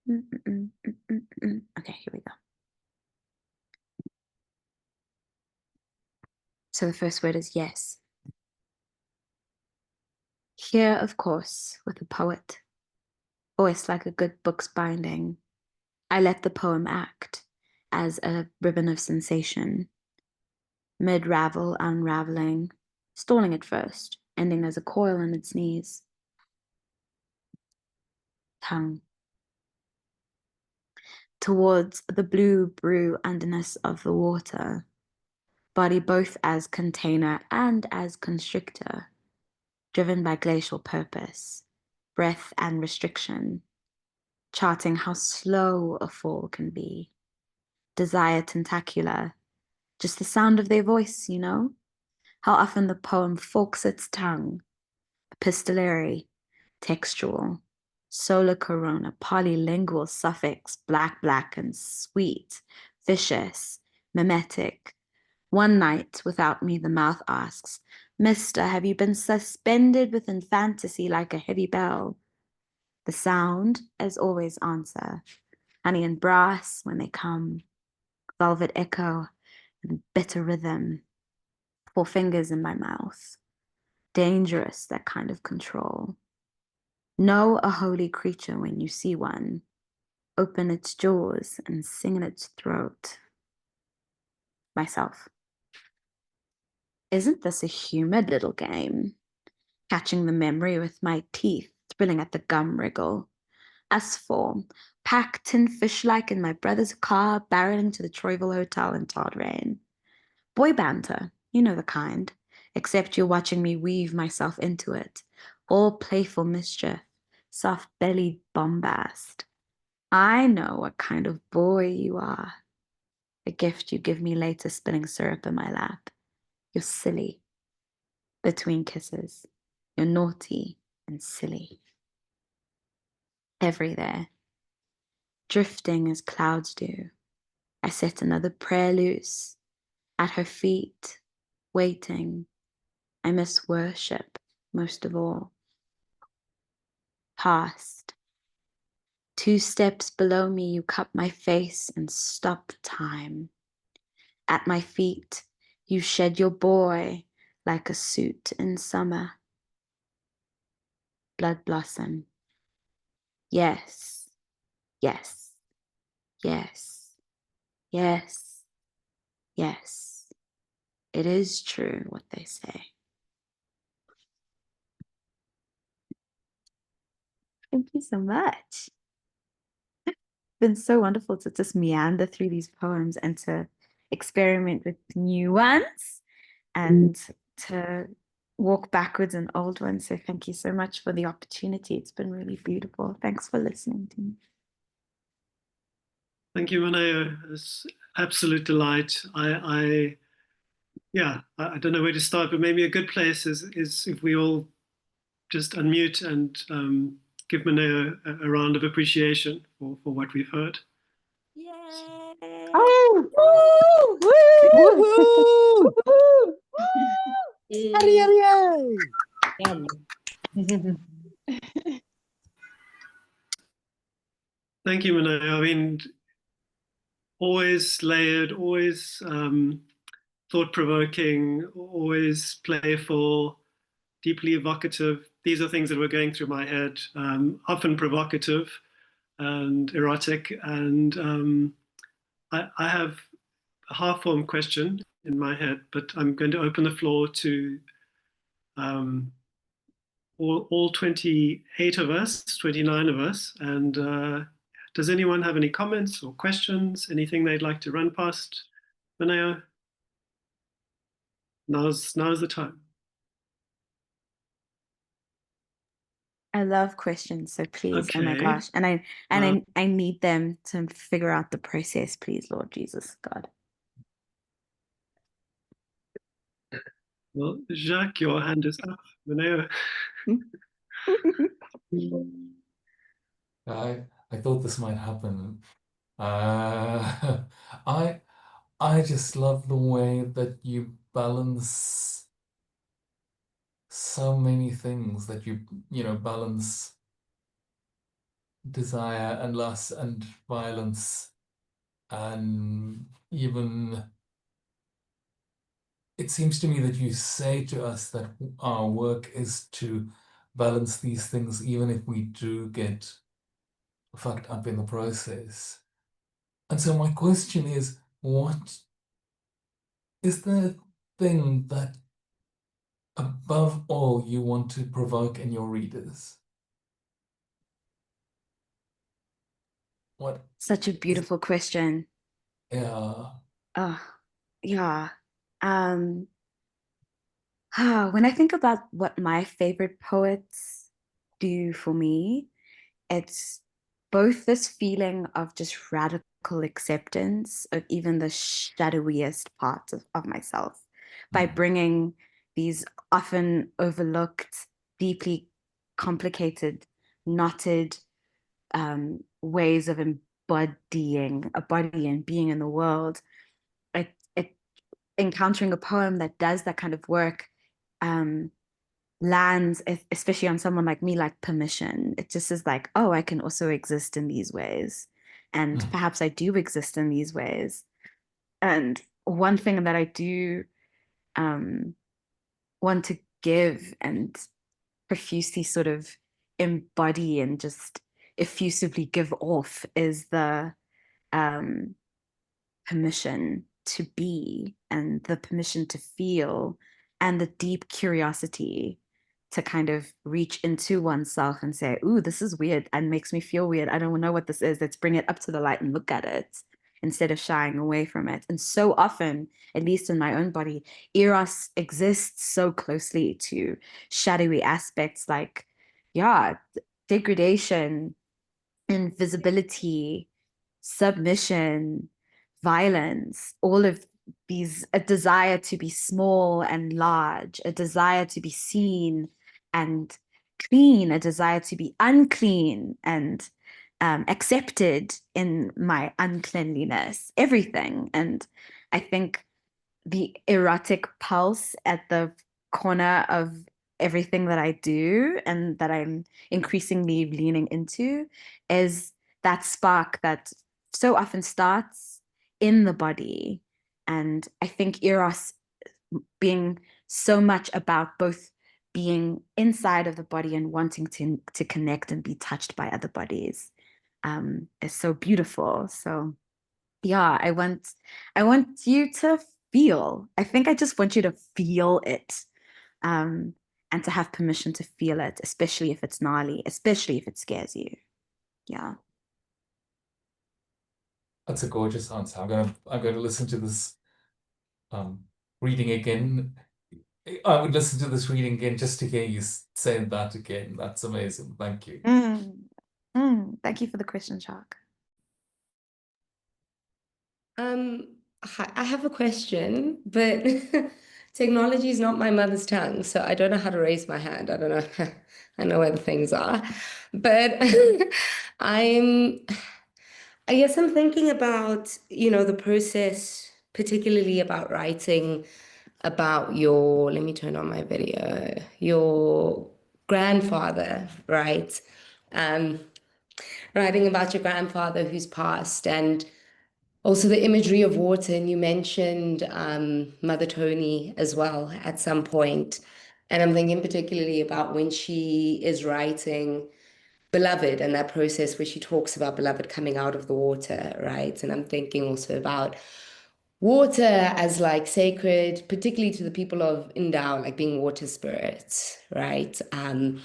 Okay, here we go. So the first word is yes. Here, of course, with a poet, voice like a good book's binding, I let the poem act as a ribbon of sensation, mid-ravel unraveling, stalling at first, ending as a coil in its knees. Tongue. Towards the blue brew underness of the water, body both as container and as constrictor, driven by glacial purpose, breath and restriction, charting how slow a fall can be. Desire tentacular, just the sound of their voice, you know? How often the poem forks its tongue, epistolary, textual, solar corona, polylingual suffix, black and sweet, vicious, mimetic. One night, without me, the mouth asks, Mister, have you been suspended within fantasy like a heavy bell? The sound, as always, answer. Honey and brass when they come, velvet echo and bitter rhythm. 4 fingers in my mouth. Dangerous, that kind of control. Know a holy creature when you see one. Open its jaws and sing in its throat. Myself. Isn't this a humid little game? Catching the memory with my teeth, thrilling at the gum wriggle. Us four, packed tin fish-like in my brother's car, barreling to the Troyville Hotel in Todd Rain. Boy banter, you know the kind, except you're watching me weave myself into it. All playful mischief, soft-bellied bombast. I know what kind of boy you are. The gift you give me later spilling syrup in my lap. You're silly. Between kisses. You're naughty and silly. Every there. Drifting as clouds do. I set another prayer loose. At her feet. Waiting. I miss worship most of all. Past. 2 steps below me, you cup my face and stop time. At my feet, you shed your boy like a suit in summer. Blood blossom. Yes, yes, yes, yes, yes. It is true what they say. Thank you so much. It's been so wonderful to just meander through these poems and to experiment with new ones and to walk backwards in old ones. So thank you so much for the opportunity. It's been really beautiful. Thanks for listening to me. Thank you, Maneo. It's absolute delight. Yeah, I don't know where to start, but maybe a good place is if we all just unmute and give Maneo a round of appreciation for what we've heard. Yay! Oh! Woo! Woo! Thank you, Maneo. I mean, always layered, always thought-provoking, always playful, deeply evocative. These are things that were going through my head, often provocative and erotic. And I have a half-formed question in my head, but I'm going to open the floor to all 28 of us, 29 of us. And does anyone have any comments or questions, anything they'd like to run past Maneo? Now's the time. I love questions, so please, oh my Okay. gosh. And I need them to figure out the process, please, Lord Jesus, God. Well, Jacques, your hand is up. Maneo. I thought this might happen. I just love the way that you balance so many things, that you balance desire and lust and violence, and even it seems to me that you say to us that our work is to balance these things even if we do get fucked up in the process. And so my question is, what is the thing that above all you want to provoke in your readers? What? Such a beautiful question. Yeah. Oh, yeah. When I think about what my favorite poets do for me, it's both this feeling of just radical acceptance of even the shadowiest parts of myself by bringing these often overlooked, deeply complicated, knotted ways of embodying a body and being in the world. It encountering a poem that does that kind of work lands, especially on someone like me, like permission. It just is like, oh, I can also exist in these ways. And perhaps I do exist in these ways. And one thing that I do want to give and profusely sort of embody and just effusively give off is the permission to be and the permission to feel and the deep curiosity to kind of reach into oneself and say, ooh, this is weird and makes me feel weird. I don't know what this is. Let's bring it up to the light and look at it instead of shying away from it. And so often, at least in my own body, eros exists so closely to shadowy aspects like, yeah, degradation, invisibility, submission, violence, all of these, a desire to be small and large, a desire to be seen and clean, a desire to be unclean and accepted in my uncleanliness, everything. And I think the erotic pulse at the corner of everything that I do and that I'm increasingly leaning into is that spark that so often starts in the body. And I think Eros being so much about both being inside of the body and wanting to connect and be touched by other bodies is so beautiful. So yeah, I want you to feel. I think I just want you to feel it. And to have permission to feel it, especially if it's gnarly, especially if it scares you. Yeah. That's a gorgeous answer. I'm gonna listen to this reading again. I would listen to this reading again just to hear you say that again. That's amazing. Thank you. Thank you for the question, Jacques. I have a question, but technology is not my mother's tongue, so I don't know how to raise my hand. I don't know. I know where the things are, but I guess I'm thinking about, the process, particularly about writing about let me turn on my video, your grandfather, right? Writing about your grandfather who's passed, and also the imagery of water. And you mentioned Mother Tony as well at some point. And I'm thinking particularly about when she is writing Beloved and that process where she talks about Beloved coming out of the water, right? And I'm thinking also about water as like sacred, particularly to the people of Indau, like being water spirits, right? And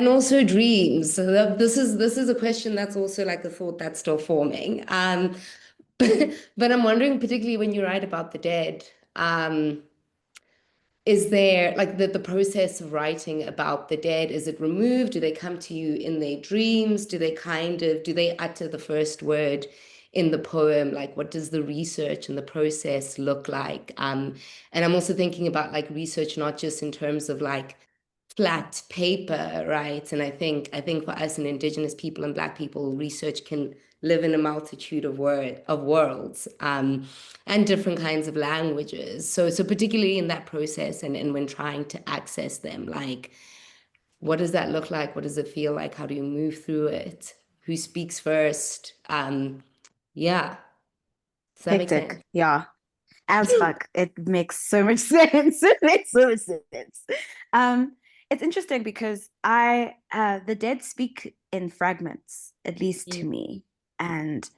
also dreams. So this is a question that's also like a thought that's still forming. But I'm wondering, particularly when you write about the dead, is there like the process of writing about the dead, is it removed? Do they come to you in their dreams? Do they utter the first word in the poem? Like, what does the research and the process look like? And I'm also thinking about like research, not just in terms of like flat paper, right? And I think for us and Indigenous people and Black people, research can live in a multitude of worlds and different kinds of languages. So particularly in that process and when trying to access them, like, what does that look like? What does it feel like? How do you move through it? Who speaks first? Yeah. Does that make sense? Yeah. As fuck. It makes so much sense. It makes so much sense. It's interesting because the dead speak in fragments, at least to me, and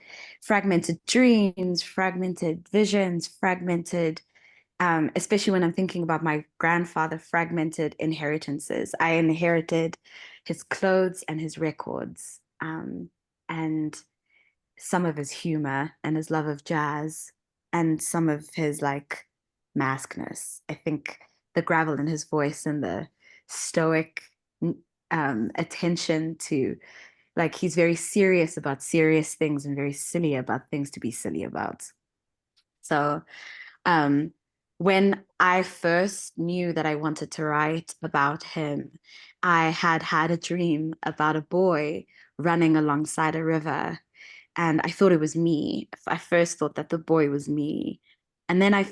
fragmented dreams, fragmented visions, fragmented, especially when I'm thinking about my grandfather, fragmented inheritances. I inherited his clothes and his records, and some of his humor and his love of jazz and some of his like maskness. I think the gravel in his voice and the stoic attention to, like, he's very serious about serious things and very silly about things to be silly about. So when I first knew that I wanted to write about him, I had a dream about a boy running alongside a river, and I thought it was me. I first thought that the boy was me. And then I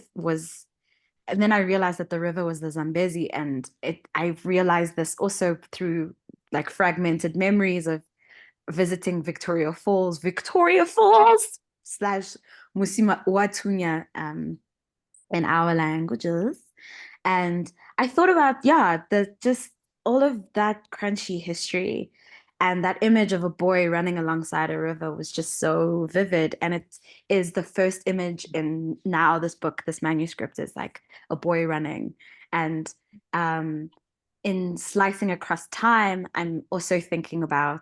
realized that the river was the Zambezi. And I realized this also through like fragmented memories of visiting Victoria Falls slash Musima Uatunya in our languages. And I thought about, just all of that crunchy history. And that image of a boy running alongside a river was just so vivid. And it is the first image in now this book, this manuscript is like a boy running. And in slicing across time, I'm also thinking about,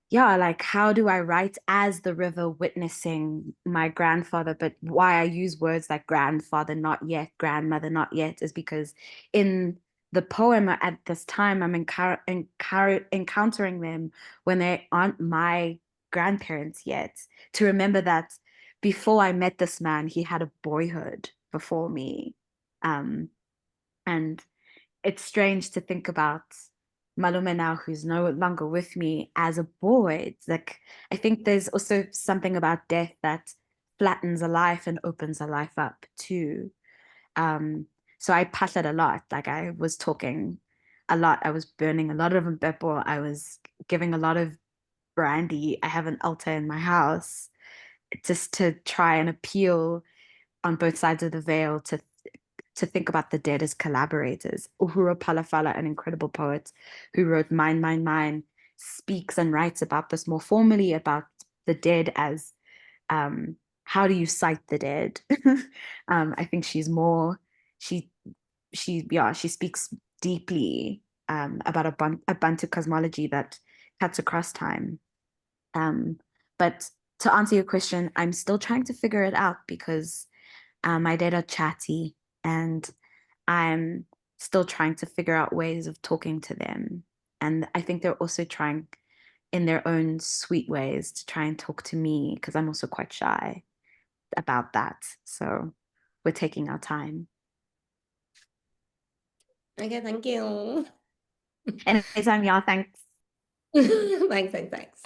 yeah, like how do I write as the river witnessing my grandfather? But why I use words like grandfather, not yet, grandmother, not yet, is because in the poem at this time, I'm encountering them when they aren't my grandparents yet. To remember that before I met this man, he had a boyhood before me. And it's strange to think about Malume now, who's no longer with me, as a boy. It's like, I think there's also something about death that flattens a life and opens a life up too. So I patted a lot. Like I was talking a lot. I was burning a lot of mpepo. I was giving a lot of brandy. I have an altar in my house just to try and appeal on both sides of the veil to think about the dead as collaborators. Uhuru Palafala, an incredible poet who wrote Mine, Mine, Mine, speaks and writes about this more formally, about the dead as how do you cite the dead? I think she's more, she speaks deeply about a Bantu cosmology that cuts across time. But to answer your question, I'm still trying to figure it out because my dead are chatty and I'm still trying to figure out ways of talking to them. And I think they're also trying in their own sweet ways to try and talk to me because I'm also quite shy about that. So we're taking our time. Okay, thank you. Anytime, y'all. Thanks. Thanks.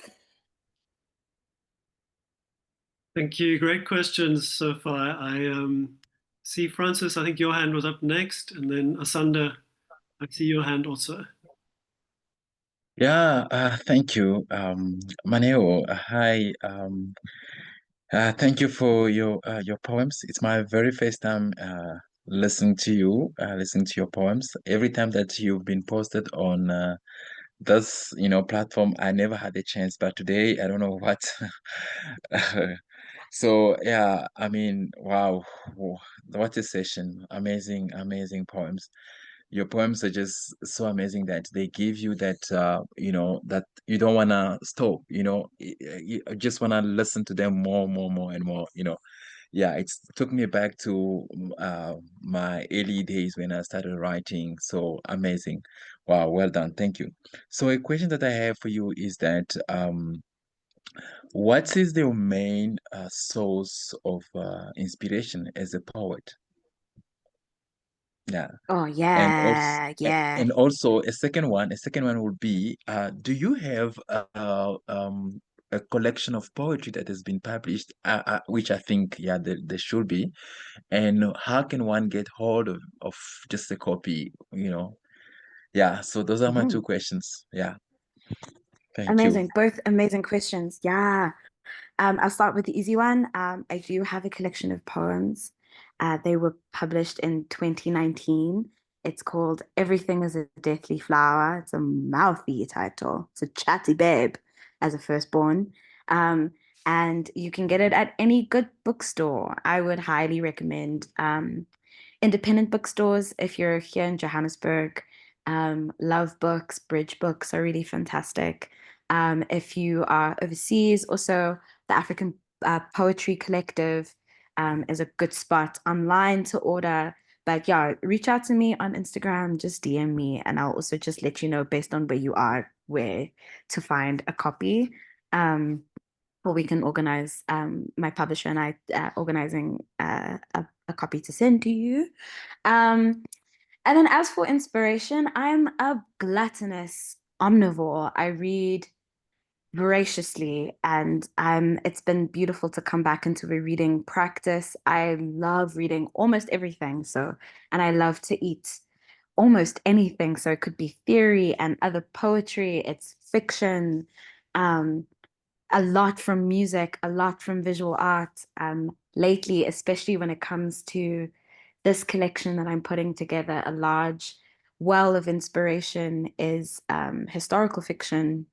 Thank you. Great questions so far. I see Francis, I think your hand was up next, and then Asanda, I see your hand also. Yeah, thank you. Maneo, hi. Thank you for your poems. It's my very first time listening to your poems. Every time that you've been posted on this, platform, I never had a chance, but today I don't know what. So yeah, I mean, wow, what a session! Amazing, amazing poems. Your poems are just so amazing that they give you that that you don't want to stop, you just want to listen to them more and more. Yeah, it took me back to my early days when I started writing. So amazing. Wow, well done. Thank you. So a question that I have for you is that what is the main source of inspiration as a poet? Yeah. Oh, And also, yeah. a second one would be, do you have a collection of poetry that has been published, which I think, yeah, there should be, and how can one get hold of just a copy, Yeah, so those are my two questions. Yeah, thank you. Amazing. Both amazing questions. Yeah. I'll start with the easy one. I do have a collection of poems. They were published in 2019. It's called Everything is a Deathly Flower. It's a mouthy title. It's a chatty babe as a firstborn. And you can get it at any good bookstore. I would highly recommend independent bookstores if you're here in Johannesburg. Love Books, Bridge Books are really fantastic. If you are overseas, also the African Poetry Collective is a good spot online to order. But yeah, reach out to me on Instagram, just DM me, and I'll also just let you know based on where you are, where to find a copy. Or we can organize, my publisher and I organizing a copy to send to you. And then as for inspiration, I'm a gluttonous omnivore. I read voraciously, and it's been beautiful to come back into a reading practice. I love reading almost everything, and I love to eat almost anything. So it could be theory and other poetry, it's fiction, a lot from music, a lot from visual art. Lately, especially when it comes to this collection that I'm putting together, a large well of inspiration is historical fiction,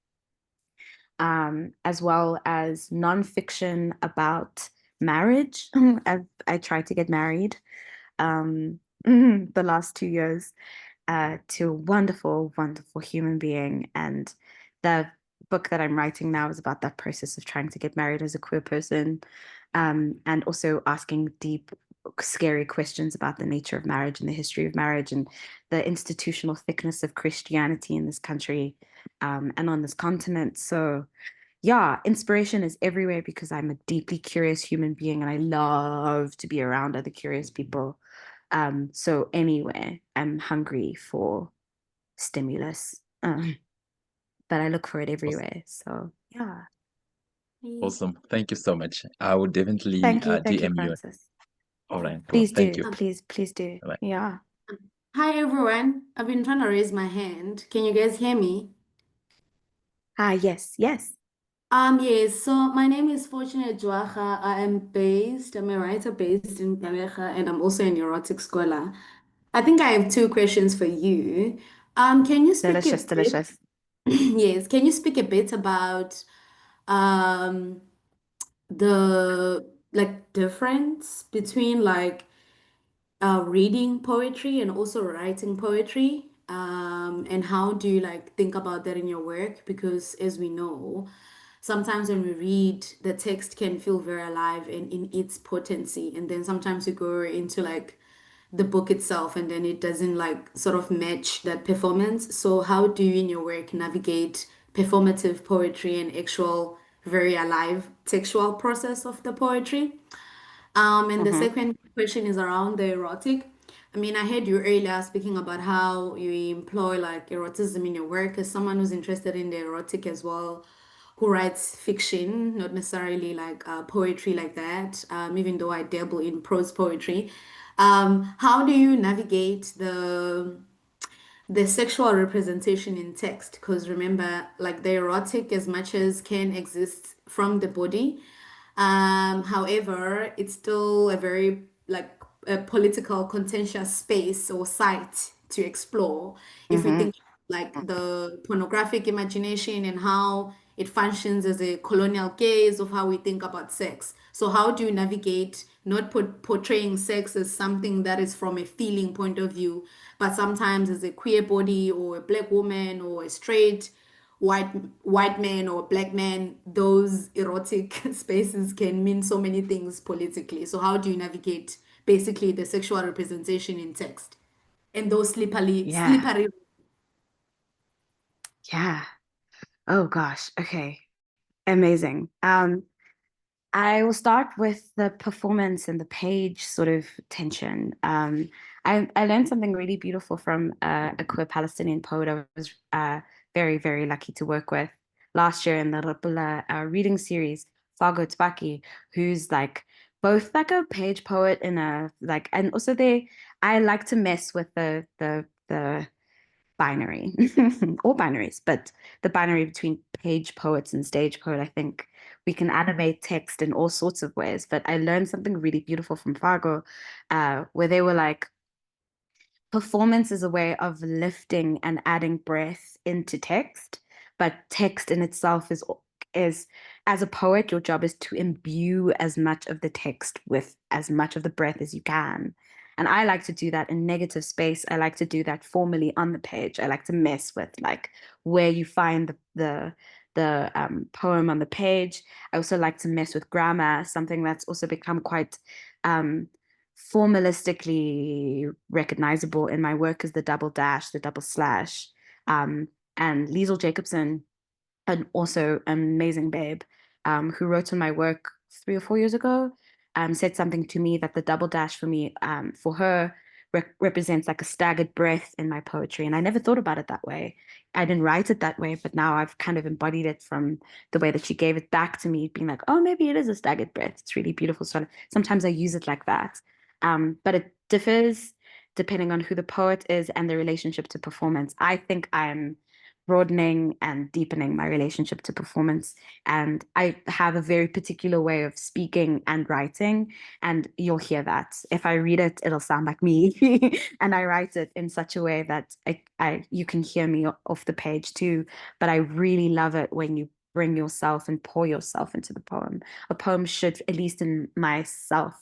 as well as nonfiction about marriage. I tried to get married the last 2 years. to a wonderful, wonderful human being. And the book that I'm writing now is about that process of trying to get married as a queer person, and also asking deep, scary questions about the nature of marriage and the history of marriage and the institutional thickness of Christianity in this country, and on this continent. So yeah, inspiration is everywhere because I'm a deeply curious human being and I love to be around other curious people. So anyway, I'm hungry for stimulus, but I look for it everywhere. So yeah. Awesome. Thank you so much. I will definitely Thank you, DM you. Francis. All right, cool. Please Thank do, you. please do. Bye. Yeah. Hi everyone. I've been trying to raise my hand. Can you guys hear me? Yes, yes. Yes, so my name is Fortunate Jacques. I'm a writer based in Galecha, and I'm also an erotic scholar. I think I have two questions for you. Can you speak a Delicious, bit, delicious. yes, can you speak a bit about um the like difference between like reading poetry and also writing poetry? And how do you like think about that in your work? Because as we know, sometimes when we read, the text can feel very alive and in its potency, and then sometimes you go into like the book itself and then it doesn't like sort of match that performance. So how do you in your work navigate performative poetry and actual very alive textual process of the poetry? And the second question is around the erotic. I mean, I heard you earlier speaking about how you employ like eroticism in your work as someone who's interested in the erotic as well, who writes fiction, not necessarily like poetry like that, even though I dabble in prose poetry. How do you navigate the sexual representation in text? Because remember, like the erotic, as much as can exist from the body, however, it's still a very like a political contentious space or site to explore. If we think like the pornographic imagination and how it functions as a colonial gaze of how we think about sex. So how do you navigate not portraying sex as something that is from a feeling point of view, but sometimes as a queer body or a black woman or a straight white man or black man, those erotic spaces can mean so many things politically. So how do you navigate basically the sexual representation in text and those Yeah. slippery? Yeah. Oh gosh. Okay. Amazing. I will start with the performance and the page sort of tension. I learned something really beautiful from a queer Palestinian poet I was very, very lucky to work with last year in the Burle reading series, Fago Tbaki, who's like both like a page poet and a like, and also I like to mess with the binary or binaries, but the binary between page poets and stage poet. I think we can animate text in all sorts of ways. But I learned something really beautiful from Fargo, where they were like, performance is a way of lifting and adding breath into text, but text in itself is as a poet, your job is to imbue as much of the text with as much of the breath as you can. And I like to do that in negative space. I like to do that formally on the page. I like to mess with like where you find the poem on the page. I also like to mess with grammar, something that's also become quite formalistically recognizable in my work as the double dash, the double slash. And Liesl Jacobson, and also an amazing babe, who wrote on my work 3 or 4 years ago, said something to me that the double dash for me, for her, represents like a staggered breath in my poetry. And I never thought about it that way. I didn't write it that way, but now I've kind of embodied it from the way that she gave it back to me, being like, oh, maybe it is a staggered breath. It's really beautiful. So sometimes I use it like that. But it differs depending on who the poet is and the relationship to performance. I think I'm broadening and deepening my relationship to performance. And I have a very particular way of speaking and writing, and you'll hear that. If I read it, it'll sound like me. And I write it in such a way that you can hear me off the page too. But I really love it when you bring yourself and pour yourself into the poem. A poem should, at least in myself,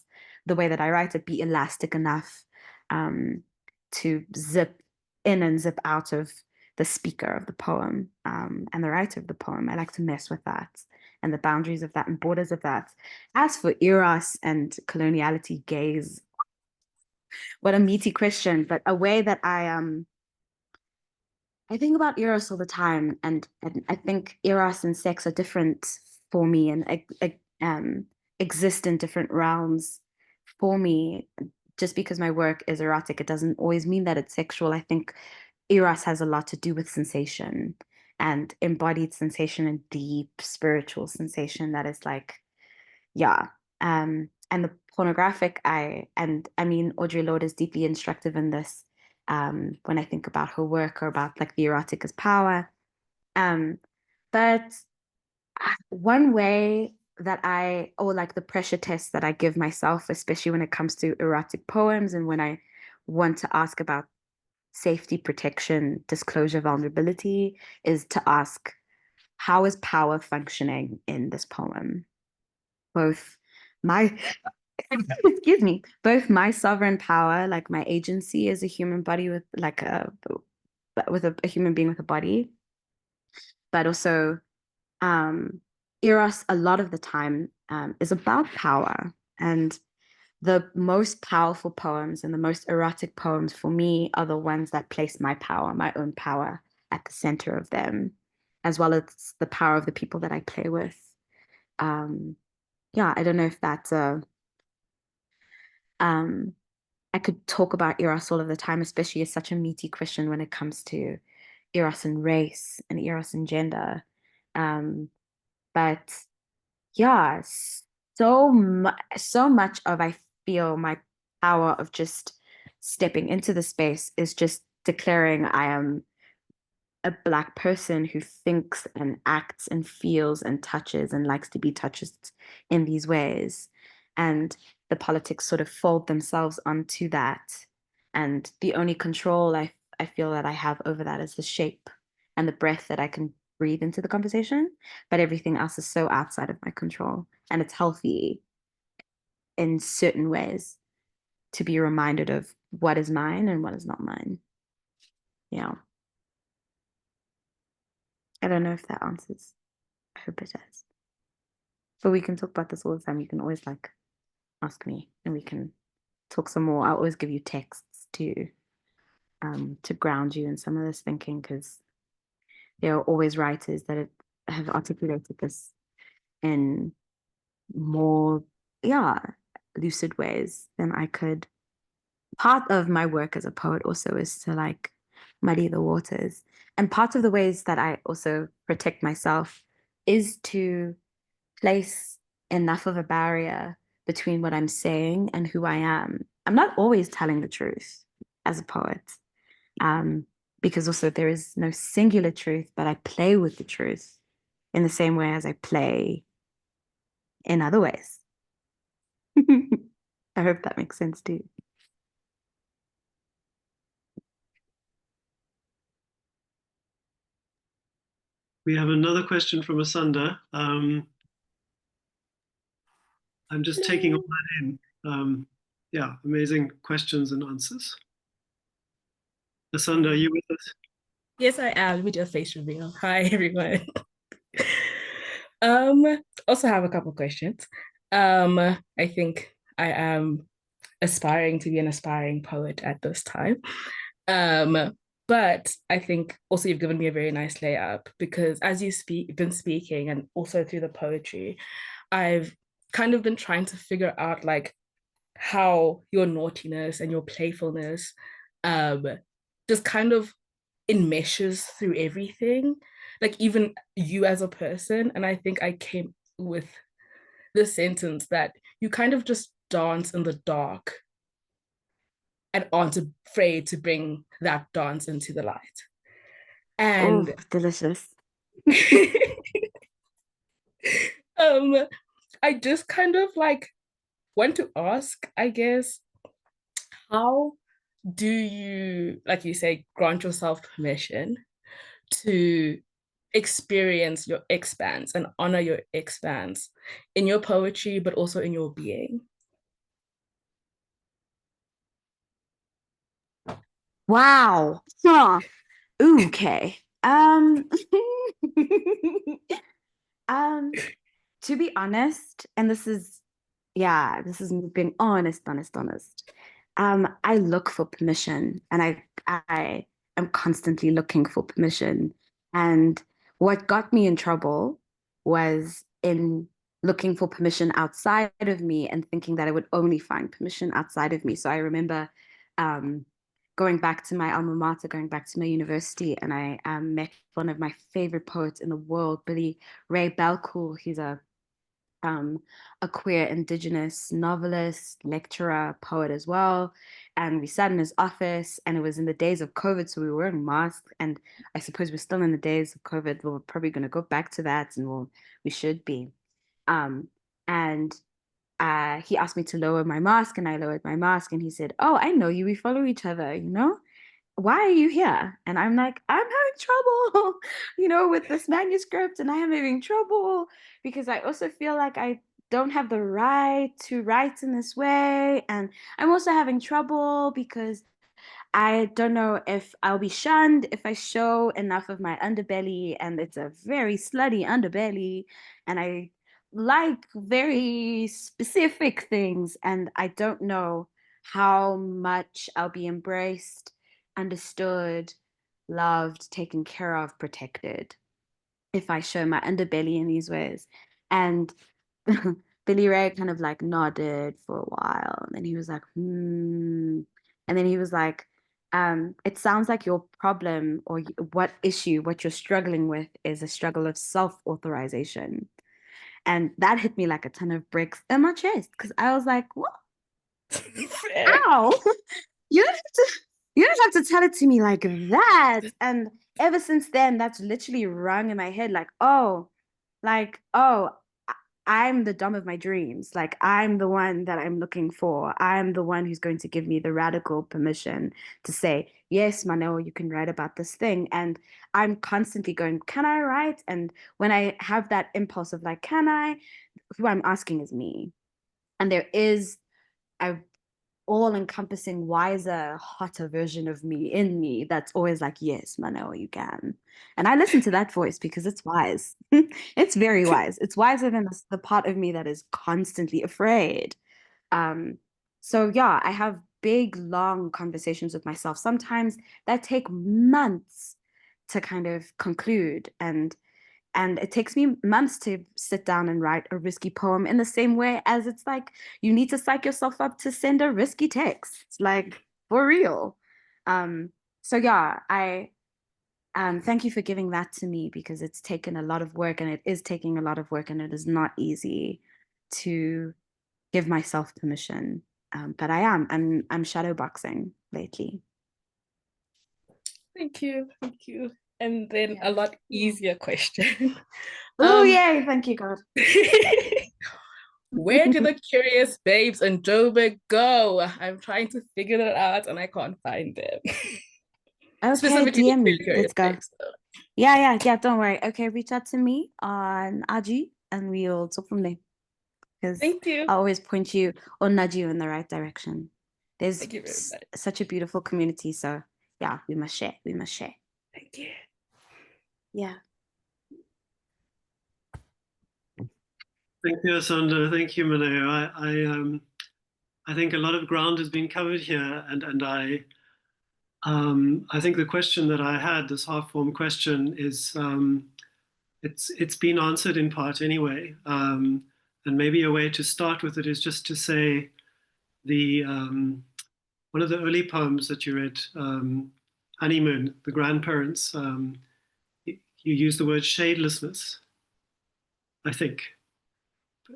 the way that I write it, be elastic enough to zip in and zip out of the speaker of the poem and the writer of the poem. I like to mess with that and the boundaries of that and borders of that. As for eros and coloniality, gaze, what a meaty question, but a way that I think about eros all the time, and I think eros and sex are different for me and exist in different realms for me. Just because my work is erotic, it doesn't always mean that it's sexual. I think eros has a lot to do with sensation and embodied sensation and deep spiritual sensation that is like, yeah. And the pornographic, I mean, Audre Lorde is deeply instructive in this when I think about her work or about like the erotic as power. But one way that or like the pressure test that I give myself, especially when it comes to erotic poems and when I want to ask about safety, protection, disclosure, vulnerability, is to ask, how is power functioning in this poem? Both my, excuse me, both my sovereign power, like my agency as a human body with like a human being with a body, but also eros a lot of the time is about power. And the most powerful poems and the most erotic poems for me are the ones that place my power, my own power, at the center of them, as well as the power of the people that I play with. Yeah, I don't know if that's I could talk about eros all of the time, especially as such a meaty question when it comes to eros and race and eros and gender. But yeah, so much of I feel my power of just stepping into the space is just declaring I am a Black person who thinks and acts and feels and touches and likes to be touched in these ways. And the politics sort of fold themselves onto that. And the only control I feel that I have over that is the shape and the breath that I can breathe into the conversation. But everything else is so outside of my control. And it's healthy in certain ways to be reminded of what is mine and what is not mine. Yeah. I don't know if that answers. I hope it does. But we can talk about this all the time. You can always like ask me and we can talk some more. I'll always give you texts to ground you in some of this thinking, because there are always writers that have articulated this in more, yeah, lucid ways than I could. Part of my work as a poet also is to like muddy the waters. And part of the ways that I also protect myself is to place enough of a barrier between what I'm saying and who I am. I'm not always telling the truth as a poet, because also there is no singular truth, but I play with the truth in the same way as I play in other ways. I hope that makes sense too. We have another question from Asanda. I'm just taking all that in. Yeah, amazing questions and answers. Asanda, are you with us? Yes, I am. Let me do a face reveal. Hi, everyone. Also have a couple questions. I think I am aspiring to be an aspiring poet at this time. But I think also you've given me a very nice layup, because as you've been speaking and also through the poetry, I've kind of been trying to figure out like how your naughtiness and your playfulness just kind of enmeshes through everything, like even you as a person. And I think I came with the sentence that you kind of just dance in the dark and aren't afraid to bring that dance into the light. And delicious. I just kind of like want to ask, I guess, how do you, like you say, grant yourself permission to experience your expanse and honor your expanse in your poetry, but also in your being? Wow. Huh. Ooh, okay. Um, to be honest, and this is, yeah, this is me being honest. I look for permission, and I am constantly looking for permission. And what got me in trouble was in looking for permission outside of me and thinking that I would only find permission outside of me. So I remember um, going back to my alma mater, going back to my university, and I met one of my favorite poets in the world, Billy Ray Balcool. He's a queer indigenous novelist, lecturer, poet as well. And we sat in his office, and it was in the days of COVID, so we were wearing masks. And I suppose we're still in the days of COVID. We're probably going to go back to that, and we should be. Um, and he asked me to lower my mask, and I lowered my mask, and he said, "Oh, I know you. We follow each other, you know? Why are you here?" And I'm like, "I'm having trouble, with this manuscript, and I am having trouble because I also feel like I don't have the right to write in this way. And I'm also having trouble because I don't know if I'll be shunned if I show enough of my underbelly, and it's a very slutty underbelly, and I like very specific things, and I don't know how much I'll be embraced, understood, loved, taken care of, protected if I show my underbelly in these ways." And Billy Ray kind of like nodded for a while, and then he was like, hmm. And then he was like, "It sounds like your problem or what you're struggling with is a struggle of self-authorization." And that hit me like a ton of bricks in my chest because I was like, "What? Ow!" You don't have to you don't have to tell it to me like that. And ever since then, that's literally rung in my head like, oh, I'm the dom of my dreams. Like, I'm the one that I'm looking for. I'm the one who's going to give me the radical permission to say, yes, Maneo, you can write about this thing. And I'm constantly going, can I write? And when I have that impulse of like, can I? Who I'm asking is me. And there is a all-encompassing, wiser, hotter version of me in me that's always like, yes, Maneo, you can. And I listen to that voice because it's wise. It's very wise. It's wiser than the part of me that is constantly afraid. So yeah, I have big, long conversations with myself, sometimes that take months to kind of conclude. And it takes me months to sit down and write a risky poem, in the same way as it's like you need to psych yourself up to send a risky text, like for real. So yeah, I thank you for giving that to me because it's taken a lot of work, and it is taking a lot of work, and it is not easy to give myself permission. But I'm shadowboxing lately. Thank you. And then a lot easier question. Oh, yay, thank you, God. Where do the curious babes in Joburg go? I'm trying to figure that out and I can't find them. Okay, DM me. Let's go. Babes, Yeah, don't worry. Okay, reach out to me on IG and we'll talk from there. Because thank you. I'll always point you or nudge you in the right direction. There's Thank you very much. Such a beautiful community. So yeah, we must share. Thank you. Yeah. Thank you, Asanda. Thank you, Maneo. I think a lot of ground has been covered here, and I think the question that I had, this half-form question, is it's been answered in part anyway. And maybe a way to start with it is just to say one of the early poems that you read, Honeymoon, the grandparents, you use the word shadelessness, I think.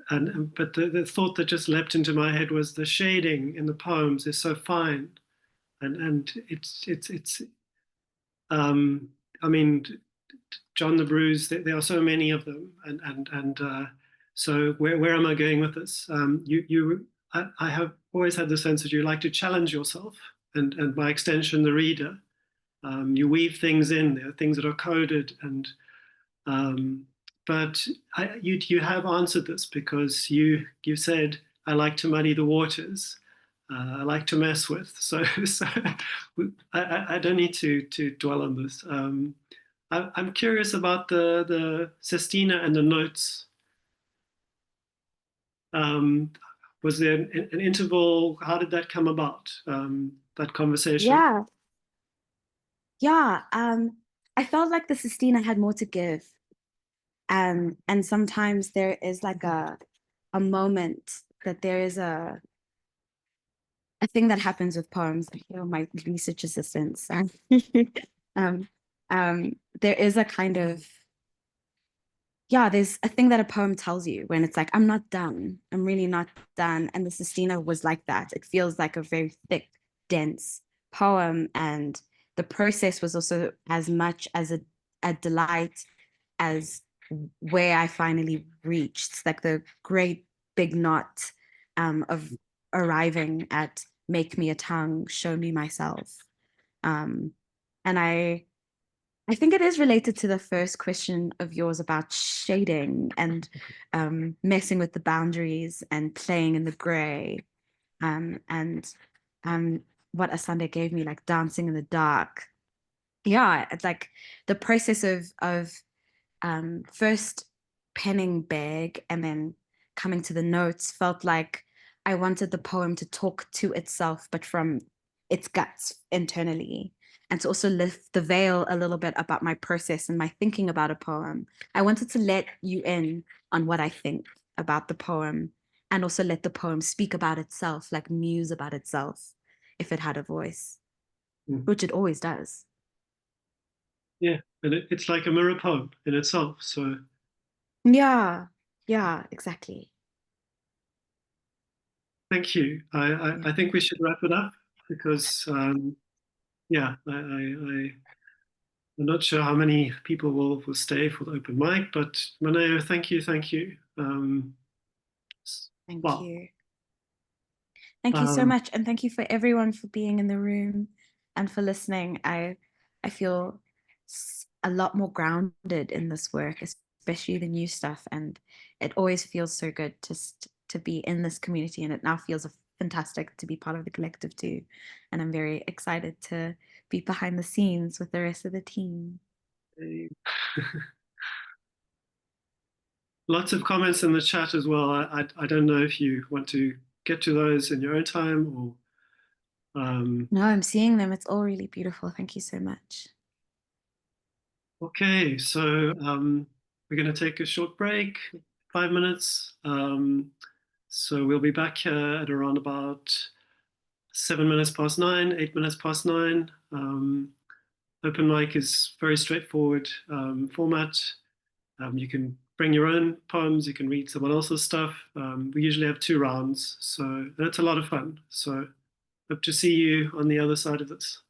But the thought that just leapt into my head was the shading in the poems is so fine, and it's I mean, John the Bruise, there are so many of them, and so where am I going with this? I have always had the sense that you like to challenge yourself, and by extension the reader. You weave things in. There are things that are coded, and but you have answered this because you said, I like to muddy the waters. I like to mess with. So I don't need to dwell on this. I'm curious about the sestina and the notes. Was there an interval? How did that come about? That conversation? Yeah. I felt like the sestina had more to give. And sometimes there is like a moment that there is a thing that happens with poems. My research assistants. There is a kind of, there's a thing that a poem tells you when it's like, I'm not done. I'm really not done. And the sestina was like that. It feels like a very thick, dense poem. And the process was also as much as a delight as where I finally reached. It's like the great big knot of arriving at make me a tongue, show me myself. And I think it is related to the first question of yours about shading and messing with the boundaries and playing in the gray. And what Asande gave me, like dancing in the dark. Yeah, it's like the process of first penning big and then coming to the notes felt like I wanted the poem to talk to itself, but from its guts internally, and to also lift the veil a little bit about my process and my thinking about a poem. I wanted to let you in on what I think about the poem, and also let the poem speak about itself, like muse about itself, if it had a voice, which it always does. Yeah, and it's like a mirror poem in itself. So yeah, exactly. Thank you. I think we should wrap it up because yeah, I'm not sure how many people will stay for the open mic, but Maneo, thank you. Thank wow. you. Thank you so much, and thank you for everyone for being in the room and for listening. I feel a lot more grounded in this work, especially the new stuff, and it always feels so good just to be in this community, and it now feels fantastic to be part of the collective too. And I'm very excited to be behind the scenes with the rest of the team. Lots of comments in the chat as well. I don't know if you want to get to those in your own time or No, I'm seeing them. It's all really beautiful. Thank you so much. Okay, so we're going to take a short break, 5 minutes. So we'll be back here at around about 7 minutes past 9, 8 minutes past 9. Open mic is very straightforward format. You can bring your own poems, you can read someone else's stuff. We usually have 2 rounds, so and it's a lot of fun. So hope to see you on the other side of this.